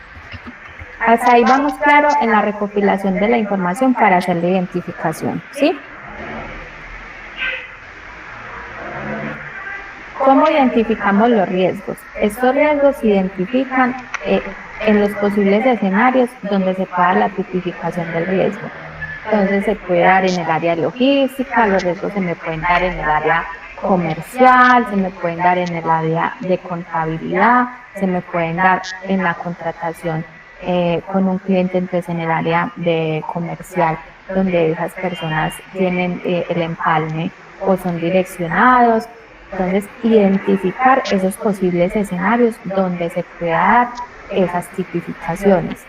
Hasta ahí vamos claro en la recopilación de la información para hacer la identificación, ¿sí? ¿Cómo identificamos los riesgos? Estos riesgos se identifican en los posibles escenarios donde se pueda la tipificación del riesgo. Entonces se puede dar en el área logística, los riesgos se me pueden dar en el área comercial, se me pueden dar en el área de contabilidad, se me pueden dar en la contratación con un cliente, entonces en el área de comercial, donde esas personas tienen el empalme o son direccionados. Entonces, identificar esos posibles escenarios donde se pueda dar esas tipificaciones.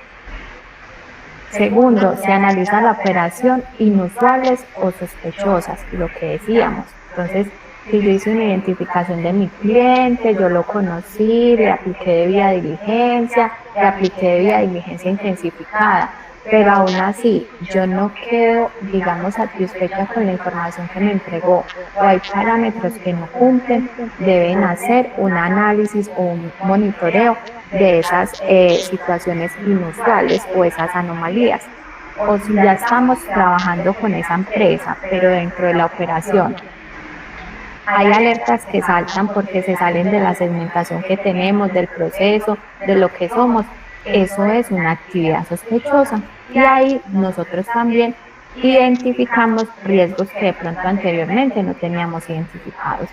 Segundo, se analiza la operación inusuales o sospechosas, lo que decíamos. Entonces, si yo hice una identificación de mi cliente, yo lo conocí, le apliqué debida diligencia, le apliqué debida diligencia intensificada, pero aún así yo no quedo, digamos, satisfecha con la información que me entregó o hay parámetros que no cumplen, deben hacer un análisis o un monitoreo de esas situaciones inusuales o esas anomalías. O si ya estamos trabajando con esa empresa, pero dentro de la operación hay alertas que saltan porque se salen de la segmentación que tenemos, del proceso, de lo que somos, eso es una actividad sospechosa. Y ahí nosotros también identificamos riesgos que de pronto anteriormente no teníamos identificados.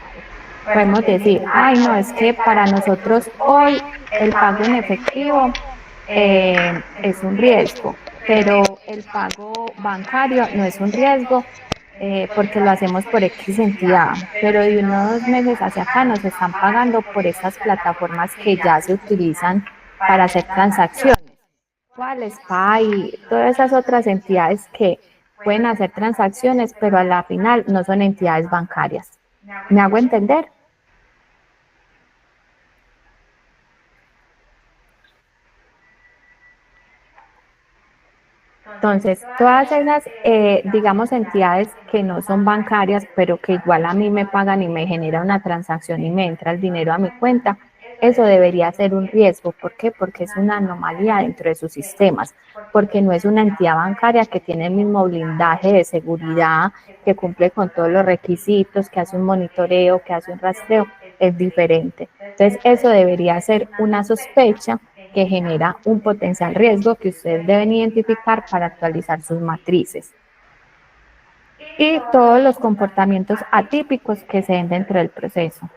Podemos decir, ay no, es que para nosotros hoy el pago en efectivo es un riesgo, pero el pago bancario no es un riesgo porque lo hacemos por X entidad, pero de unos meses hacia acá nos están pagando por estas plataformas que ya se utilizan para hacer transacciones. ¿Cuáles? PAI, todas esas otras entidades que pueden hacer transacciones, pero a la final no son entidades bancarias. ¿Me hago entender? Entonces, todas esas, digamos, entidades que no son bancarias, pero que igual a mí me pagan y me genera una transacción y me entra el dinero a mi cuenta, eso debería ser un riesgo. ¿Por qué? Porque es una anomalía dentro de sus sistemas, porque no es una entidad bancaria que tiene el mismo blindaje de seguridad, que cumple con todos los requisitos, que hace un monitoreo, que hace un rastreo, es diferente. Entonces, eso debería ser una sospecha que genera un potencial riesgo que ustedes deben identificar para actualizar sus matrices. Y todos los comportamientos atípicos que se den dentro del proceso.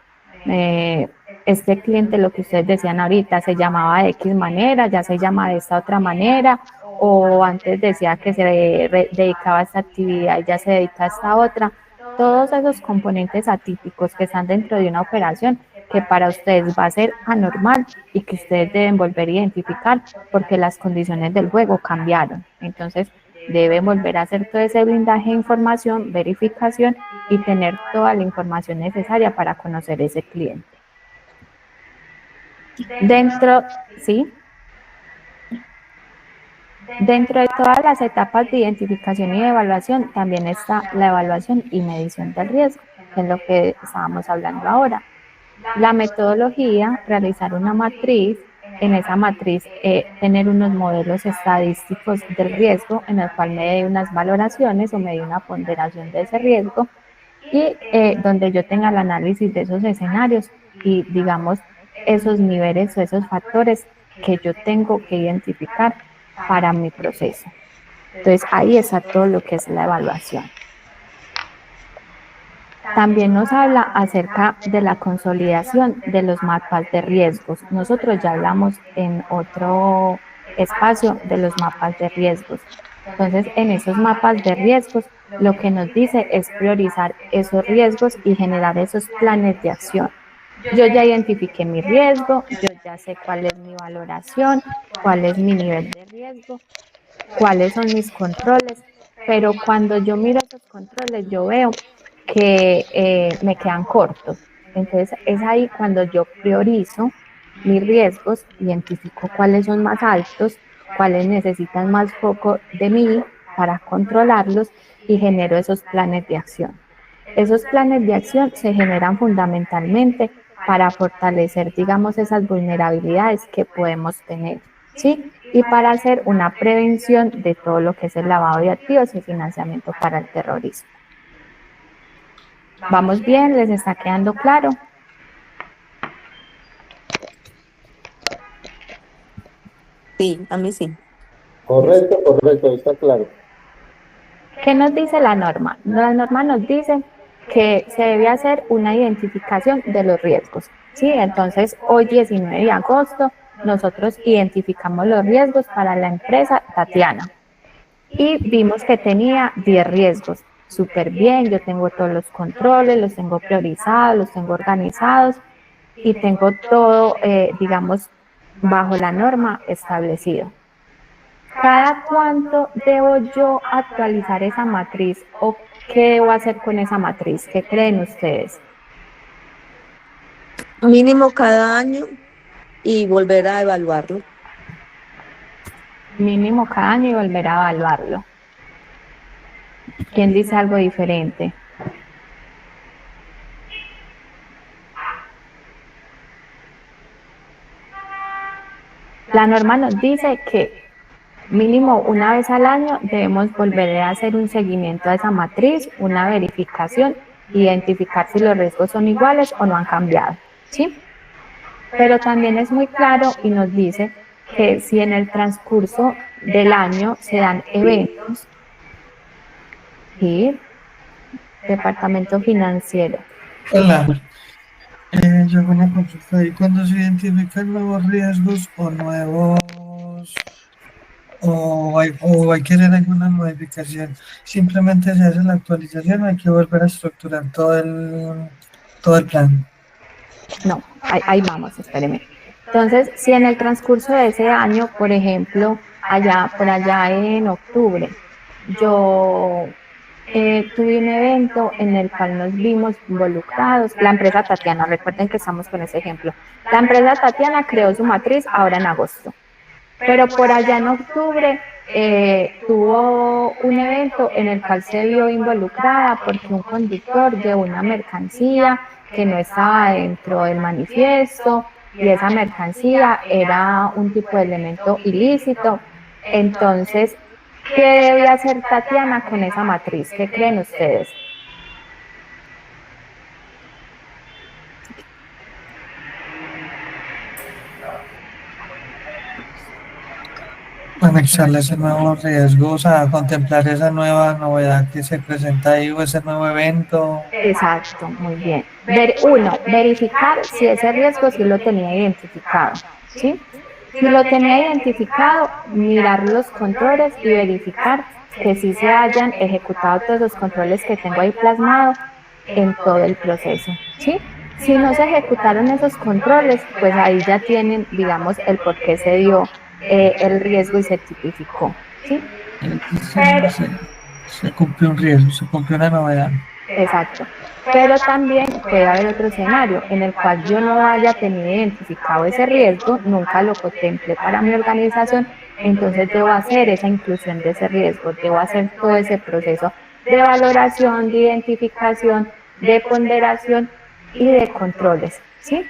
Este cliente, lo que ustedes decían ahorita, se llamaba de X manera, ya se llama de esta otra manera, o antes decía que se dedicaba a esta actividad y ya se dedica a esta otra. Todos esos componentes atípicos que están dentro de una operación que para ustedes va a ser anormal y que ustedes deben volver a identificar porque las condiciones del juego cambiaron. Entonces, deben volver a hacer todo ese blindaje de información, verificación y tener toda la información necesaria para conocer ese cliente. Dentro de todas las etapas de identificación y de evaluación, también está la evaluación y medición del riesgo, que es lo que estábamos hablando ahora. La metodología, realizar una matriz, en esa matriz tener unos modelos estadísticos del riesgo en el cual me dé unas valoraciones o me dé una ponderación de ese riesgo y donde yo tenga el análisis de esos escenarios y digamos esos niveles o esos factores que yo tengo que identificar para mi proceso. Entonces ahí está todo lo que es la evaluación. También nos habla acerca de la consolidación de los mapas de riesgos. Nosotros ya hablamos en otro espacio de los mapas de riesgos. Entonces, en esos mapas de riesgos, lo que nos dice es priorizar esos riesgos y generar esos planes de acción. Yo ya identifiqué mi riesgo, yo ya sé cuál es mi valoración, cuál es mi nivel de riesgo, cuáles son mis controles, pero cuando yo miro esos controles, yo veo que me quedan cortos. Entonces es ahí cuando yo priorizo mis riesgos, identifico cuáles son más altos, cuáles necesitan más foco de mí para controlarlos y genero esos planes de acción. Esos planes de acción se generan fundamentalmente para fortalecer, digamos, esas vulnerabilidades que podemos tener, ¿sí? Y para hacer una prevención de todo lo que es el lavado de activos y financiamiento para el terrorismo. ¿Vamos bien? ¿Les está quedando claro? Sí, a mí sí. Correcto, está claro. ¿Qué nos dice la norma? La norma nos dice que se debe hacer una identificación de los riesgos, ¿sí? Entonces, hoy 19 de agosto, nosotros identificamos los riesgos para la empresa Tatiana y vimos que tenía 10 riesgos. Súper bien, yo tengo todos los controles, los tengo priorizados, los tengo organizados y tengo todo, digamos, bajo la norma establecido. ¿Cada cuánto debo yo actualizar esa matriz o qué debo hacer con esa matriz? ¿Qué creen ustedes? Mínimo cada año y volver a evaluarlo. Mínimo cada año y volver a evaluarlo. ¿Quién dice algo diferente? La norma nos dice que mínimo una vez al año debemos volver a hacer un seguimiento a esa matriz, una verificación, identificar si los riesgos son iguales o no han cambiado, ¿sí? Pero también es muy claro y nos dice que si en el transcurso del año se dan eventos, ¿sí? Departamento financiero. Hola. Yo hago una consulta y cuando se identifican nuevos riesgos o hay que hacer alguna modificación, simplemente se hace la actualización o hay que volver a estructurar todo el plan. No, ahí vamos, espéreme. Entonces, si en el transcurso de ese año, por ejemplo, por allá en octubre, yo tuve un evento en el cual nos vimos involucrados, la empresa Tatiana, recuerden que estamos con ese ejemplo. La empresa Tatiana creó su matriz ahora en agosto, pero por allá en octubre tuvo un evento en el cual se vio involucrada porque un conductor llevó una mercancía que no estaba dentro del manifiesto y esa mercancía era un tipo de elemento ilícito. Entonces, ¿qué debe hacer Tatiana con esa matriz? ¿Qué creen ustedes? Anexarle ese nuevo riesgo, o sea, contemplar esa nueva novedad que se presenta ahí o ese nuevo evento. Exacto, muy bien. Verificar si ese riesgo sí lo tenía identificado, ¿sí? Si lo tenía identificado, mirar los controles y verificar que sí se hayan ejecutado todos los controles que tengo ahí plasmados en todo el proceso, ¿sí? Si no se ejecutaron esos controles, pues ahí ya tienen, digamos, el por qué se dio el riesgo y se tipificó, ¿sí? Pero, Se cumplió un riesgo, se cumplió una novedad. exacto. Pero también puede haber otro escenario en el cual yo no haya tenido identificado ese riesgo, nunca lo contemplé para mi organización, entonces debo hacer esa inclusión de ese riesgo, debo hacer todo ese proceso de valoración, de identificación, de ponderación y de controles, ¿sí?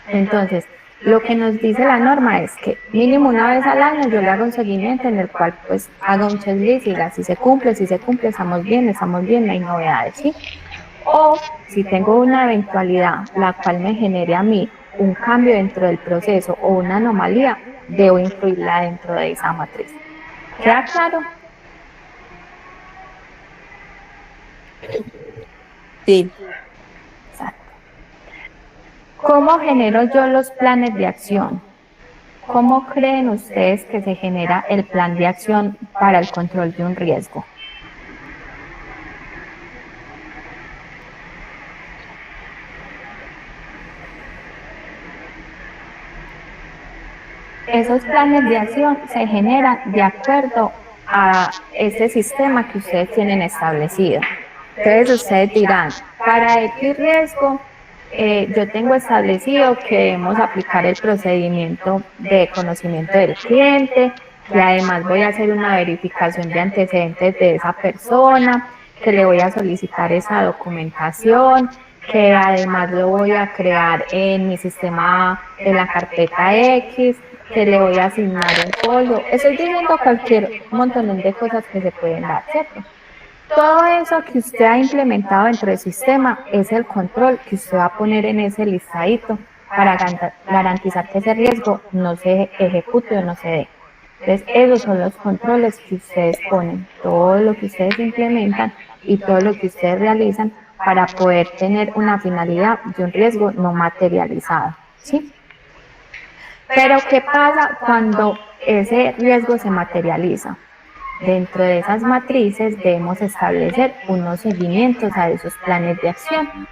Entonces, lo que nos dice la norma es que mínimo una vez al año yo le hago un seguimiento en el cual pues haga un checklist y diga si se cumple, estamos bien, no hay novedades, ¿sí? O si tengo una eventualidad la cual me genere a mí un cambio dentro del proceso o una anomalía, debo incluirla dentro de esa matriz. ¿Queda claro? Sí. Exacto. ¿Cómo genero yo los planes de acción? ¿Cómo creen ustedes que se genera el plan de acción para el control de un riesgo? Esos planes de acción se generan de acuerdo a ese sistema que ustedes tienen establecido. Entonces ustedes dirán, para X riesgo, yo tengo establecido que debemos aplicar el procedimiento de conocimiento del cliente, que además voy a hacer una verificación de antecedentes de esa persona, que le voy a solicitar esa documentación, que además lo voy a crear en mi sistema de la carpeta X, que le voy a asignar un folio. Estoy diciendo cualquier montón de cosas que se pueden dar, ¿cierto? Todo eso que usted ha implementado dentro del sistema es el control que usted va a poner en ese listadito para garantizar que ese riesgo no se ejecute o no se dé. Entonces, esos son los controles que ustedes ponen, todo lo que ustedes implementan y todo lo que ustedes realizan para poder tener una finalidad de un riesgo no materializado, ¿sí? Pero, ¿qué pasa cuando ese riesgo se materializa? Dentro de esas matrices debemos establecer unos seguimientos a esos planes de acción,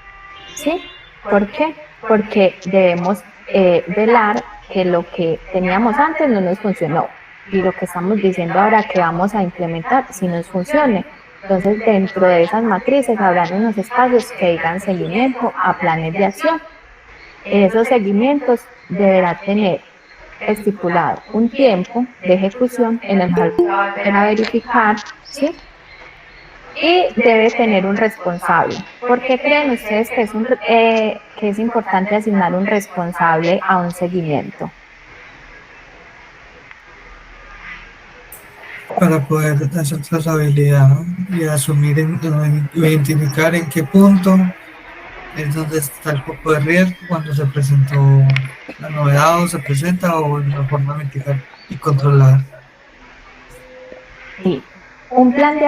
¿sí? ¿Por qué? Porque debemos velar que lo que teníamos antes no nos funcionó y lo que estamos diciendo ahora que vamos a implementar si nos funcione. Entonces, dentro de esas matrices habrán unos espacios que digan seguimiento a planes de acción. Esos seguimientos deberán tener estipulado un tiempo de ejecución en el cual van a verificar, ¿sí? Y debe tener un responsable. ¿Por qué creen ustedes que es importante asignar un responsable a un seguimiento? Para poder hacer trazabilidad, ¿no? Y asumir, identificar en qué punto es donde está el foco de riesgo cuando se presentó la novedad o se presenta o de una forma mitigar y controlar. Sí. A un plan de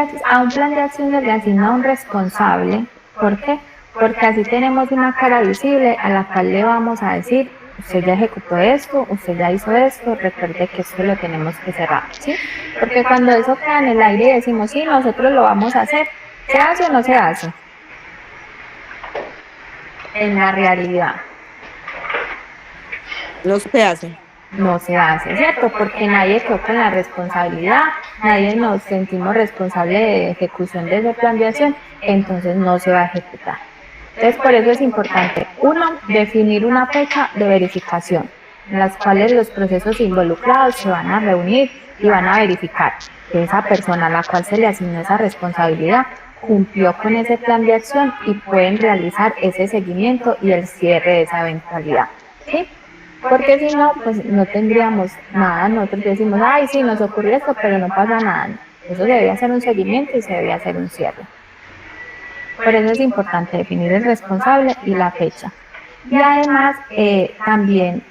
acción se le asigna un responsable. ¿Por qué? Porque así tenemos una cara visible a la cual le vamos a decir, usted ya ejecutó esto, usted ya hizo esto, recuerde que esto lo tenemos que cerrar, ¿sí? Porque cuando eso queda en el aire y decimos, sí, nosotros lo vamos a hacer, ¿se hace o no se hace? En la realidad. No se hace. No se hace, ¿cierto? Porque nadie quedó con la responsabilidad, nadie nos sentimos responsables de ejecución de ese plan de acción, entonces no se va a ejecutar. Entonces, por eso es importante, uno, definir una fecha de verificación, en las cuales los procesos involucrados se van a reunir y van a verificar que esa persona a la cual se le asignó esa responsabilidad cumplió con ese plan de acción y pueden realizar ese seguimiento y el cierre de esa eventualidad, ¿sí? Porque si no, pues no tendríamos nada. Nosotros decimos, ay, sí, nos ocurrió esto, pero no pasa nada. Eso debe hacer un seguimiento y se debe hacer un cierre. Por eso es importante definir el responsable y la fecha. Y además, también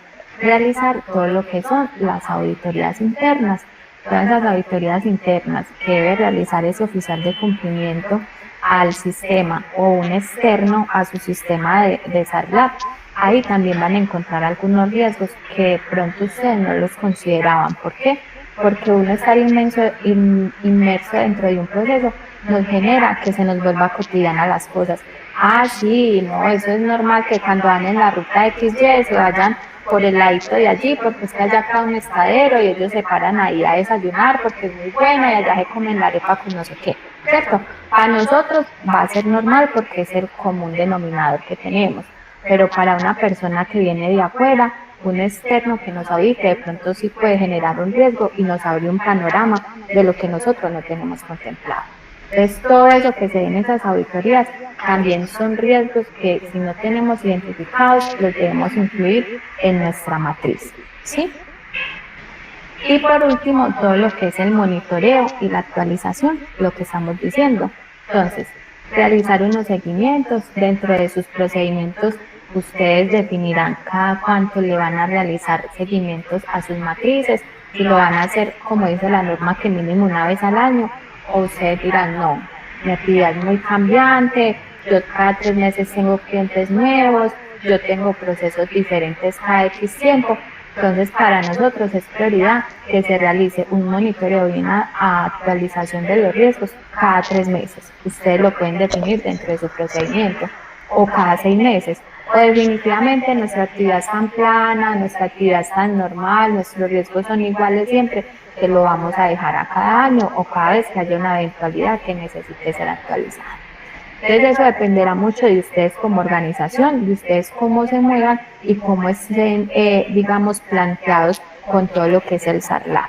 realizar todo lo que son las auditorías internas. Todas esas auditorías internas que debe realizar ese oficial de cumplimiento al sistema o un externo a su sistema de SARLAB. Ahí también van a encontrar algunos riesgos que de pronto ustedes no los consideraban. ¿Por qué? Porque uno estar inmerso dentro de un proceso nos genera que se nos vuelva cotidiana las cosas. Ah, sí, no, eso es normal que cuando van en la ruta XY se vayan por el ladito de allí, porque es que allá está un estadero y ellos se paran ahí a desayunar porque es muy bueno y allá se comen la arepa con no sé qué, ¿cierto? Para nosotros va a ser normal porque es el común denominador que tenemos, pero para una persona que viene de afuera, un externo que nos audite, de pronto sí puede generar un riesgo y nos abre un panorama de lo que nosotros no tenemos contemplado. Entonces, todo eso que se ve en esas auditorías también son riesgos que si no tenemos identificados, los debemos incluir en nuestra matriz, ¿sí? Y por último, todo lo que es el monitoreo y la actualización, lo que estamos diciendo. Entonces, realizar unos seguimientos dentro de sus procedimientos. Ustedes definirán cada cuánto le van a realizar seguimientos a sus matrices, si lo van a hacer como dice la norma que mínimo una vez al año, o ustedes dirán no, mi actividad es muy cambiante, yo cada 3 meses tengo clientes nuevos, yo tengo procesos diferentes cada X tiempo. Entonces para nosotros es prioridad que se realice un monitoreo y una actualización de los riesgos cada 3 meses. Ustedes lo pueden definir dentro de su procedimiento, o cada 6 meses. O definitivamente nuestra actividad es tan plana, nuestra actividad es tan normal, nuestros riesgos son iguales siempre, que lo vamos a dejar a cada año o cada vez que haya una eventualidad que necesite ser actualizada. Entonces eso dependerá mucho de ustedes como organización, de ustedes cómo se muevan y cómo estén, digamos, planteados con todo lo que es el SARLAB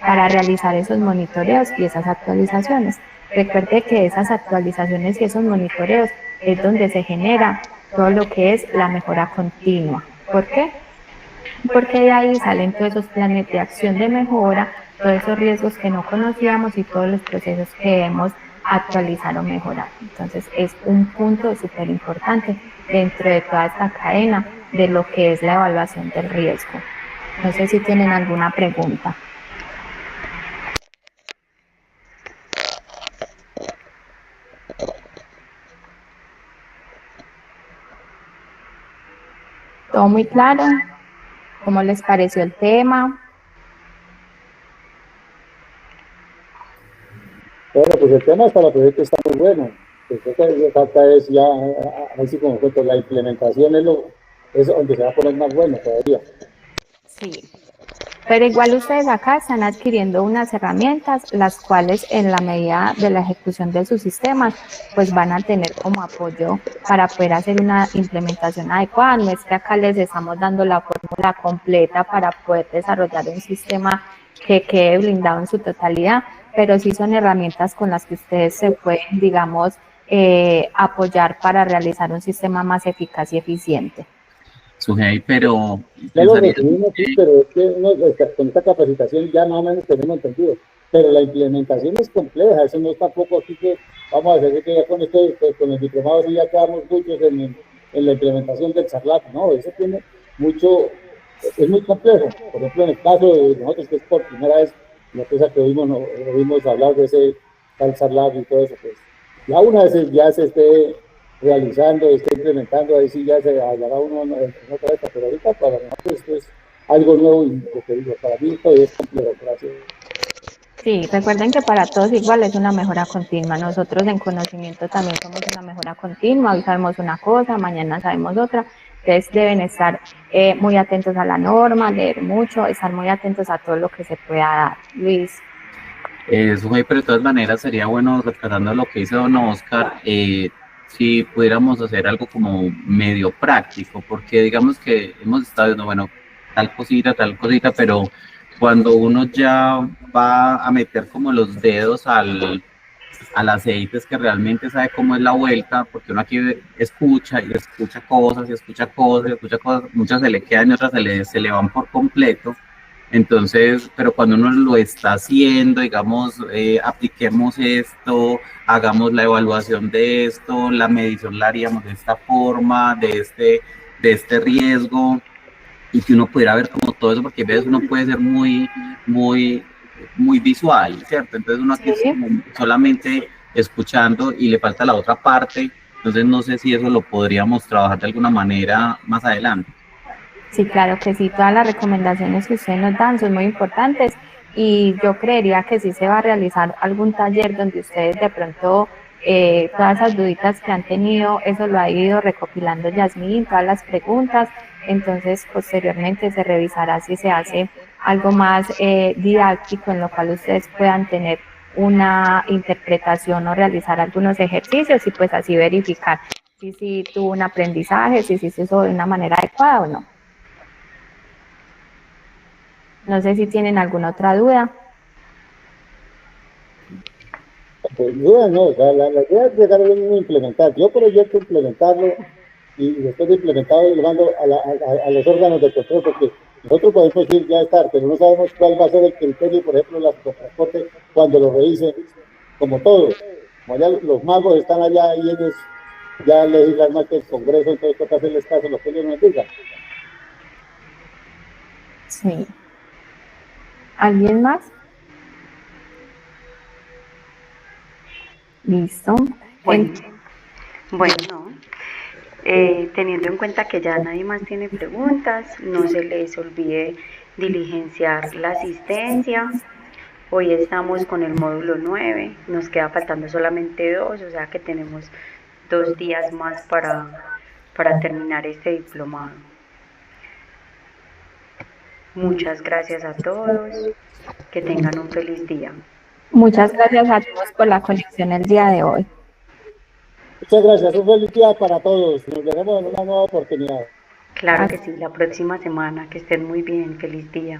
para realizar esos monitoreos y esas actualizaciones. Recuerde que esas actualizaciones y esos monitoreos es donde se genera todo lo que es la mejora continua. ¿Por qué? Porque de ahí salen todos esos planes de acción de mejora, todos esos riesgos que no conocíamos y todos los procesos que debemos actualizar o mejorar. Entonces es un punto súper importante dentro de toda esta cadena de lo que es la evaluación del riesgo. No sé si tienen alguna pregunta. ¿Todo muy claro? ¿Cómo les pareció el tema? Bueno, pues el tema para el proyecto está muy bueno. Pues lo que falta es ya, así como cuento, la implementación es donde se va a poner más bueno todavía. Sí. Pero igual ustedes acá están adquiriendo unas herramientas, las cuales en la medida de la ejecución de sus sistemas, pues van a tener como apoyo para poder hacer una implementación adecuada. No es que acá les estamos dando la fórmula completa para poder desarrollar un sistema que quede blindado en su totalidad, pero sí son herramientas con las que ustedes se pueden, digamos, apoyar para realizar un sistema más eficaz y eficiente. Sujei, pero... Ya lo recibimos, sí, pero es que con esta capacitación ya más o menos tenemos entendido. Pero la implementación es compleja, eso no es tampoco así que vamos a hacer que ya con el diplomado sí ya quedamos muchos en la implementación del SARLAB. No, eso tiene mucho, es muy complejo. Por ejemplo, en el caso de nosotros, que es por primera vez la cosa que oímos hablar de ese tal SARLAB y todo eso, pues ya una vez ya se esté realizando, está implementando, ahí sí ya se hallará uno en otra vez, pero ahorita para nosotros esto es algo nuevo y lo que digo, para mí todavía es complejo. Gracias. Sí, recuerden que para todos igual es una mejora continua. Nosotros en conocimiento también somos una mejora continua. Hoy sabemos una cosa, mañana sabemos otra. Ustedes deben estar muy atentos a la norma, leer mucho, estar muy atentos a todo lo que se pueda dar. Luis. Sujei, pero de todas maneras sería bueno, rescatando lo que dice don Oscar, si pudiéramos hacer algo como medio práctico, porque digamos que hemos estado viendo, bueno, tal cosita, pero cuando uno ya va a meter como los dedos al al aceite es que realmente sabe cómo es la vuelta, porque uno aquí escucha y escucha cosas y escucha cosas y escucha cosas, muchas se le quedan y otras se le van por completo. Entonces, pero cuando uno lo está haciendo, digamos, apliquemos esto, hagamos la evaluación de esto, la medición la haríamos de esta forma, de este riesgo, y que uno pudiera ver como todo eso, porque a veces uno puede ser muy visual, ¿cierto? Entonces uno aquí es como solamente escuchando y le falta la otra parte, entonces no sé si eso lo podríamos trabajar de alguna manera más adelante. Sí, claro que sí, todas las recomendaciones que ustedes nos dan son muy importantes y yo creería que sí se va a realizar algún taller donde ustedes de pronto todas esas duditas que han tenido, eso lo ha ido recopilando Yasmín, todas las preguntas, entonces posteriormente se revisará si se hace algo más didáctico en lo cual ustedes puedan tener una interpretación o realizar algunos ejercicios y pues así verificar si tuvo un aprendizaje, si se hizo de una manera adecuada o no. No sé si tienen alguna otra duda. Pues duda no, o sea, la idea es llegar a implementar. Yo proyecto implementarlo y después de implementado lo mando a los órganos de control, porque nosotros podemos decir ya estar, pero no sabemos cuál va a ser el criterio, por ejemplo, de la transporte cuando lo revisen, como todo. Como ya los magos están allá y ellos ya legislan más que el Congreso, entonces toca hacerles caso a lo que ellos nos digan. Sí. ¿Alguien más? Listo. Bueno, no. Teniendo en cuenta que ya nadie más tiene preguntas, no se les olvide diligenciar la asistencia. Hoy estamos con el módulo 9, nos queda faltando solamente 2, o sea que tenemos 2 días más para terminar este diplomado. Muchas gracias a todos, que tengan un feliz día. Muchas gracias a todos por la conexión el día de hoy. Muchas gracias, un feliz día para todos. Nos veremos en una nueva oportunidad. Claro que sí, la próxima semana. Que estén muy bien. Feliz día.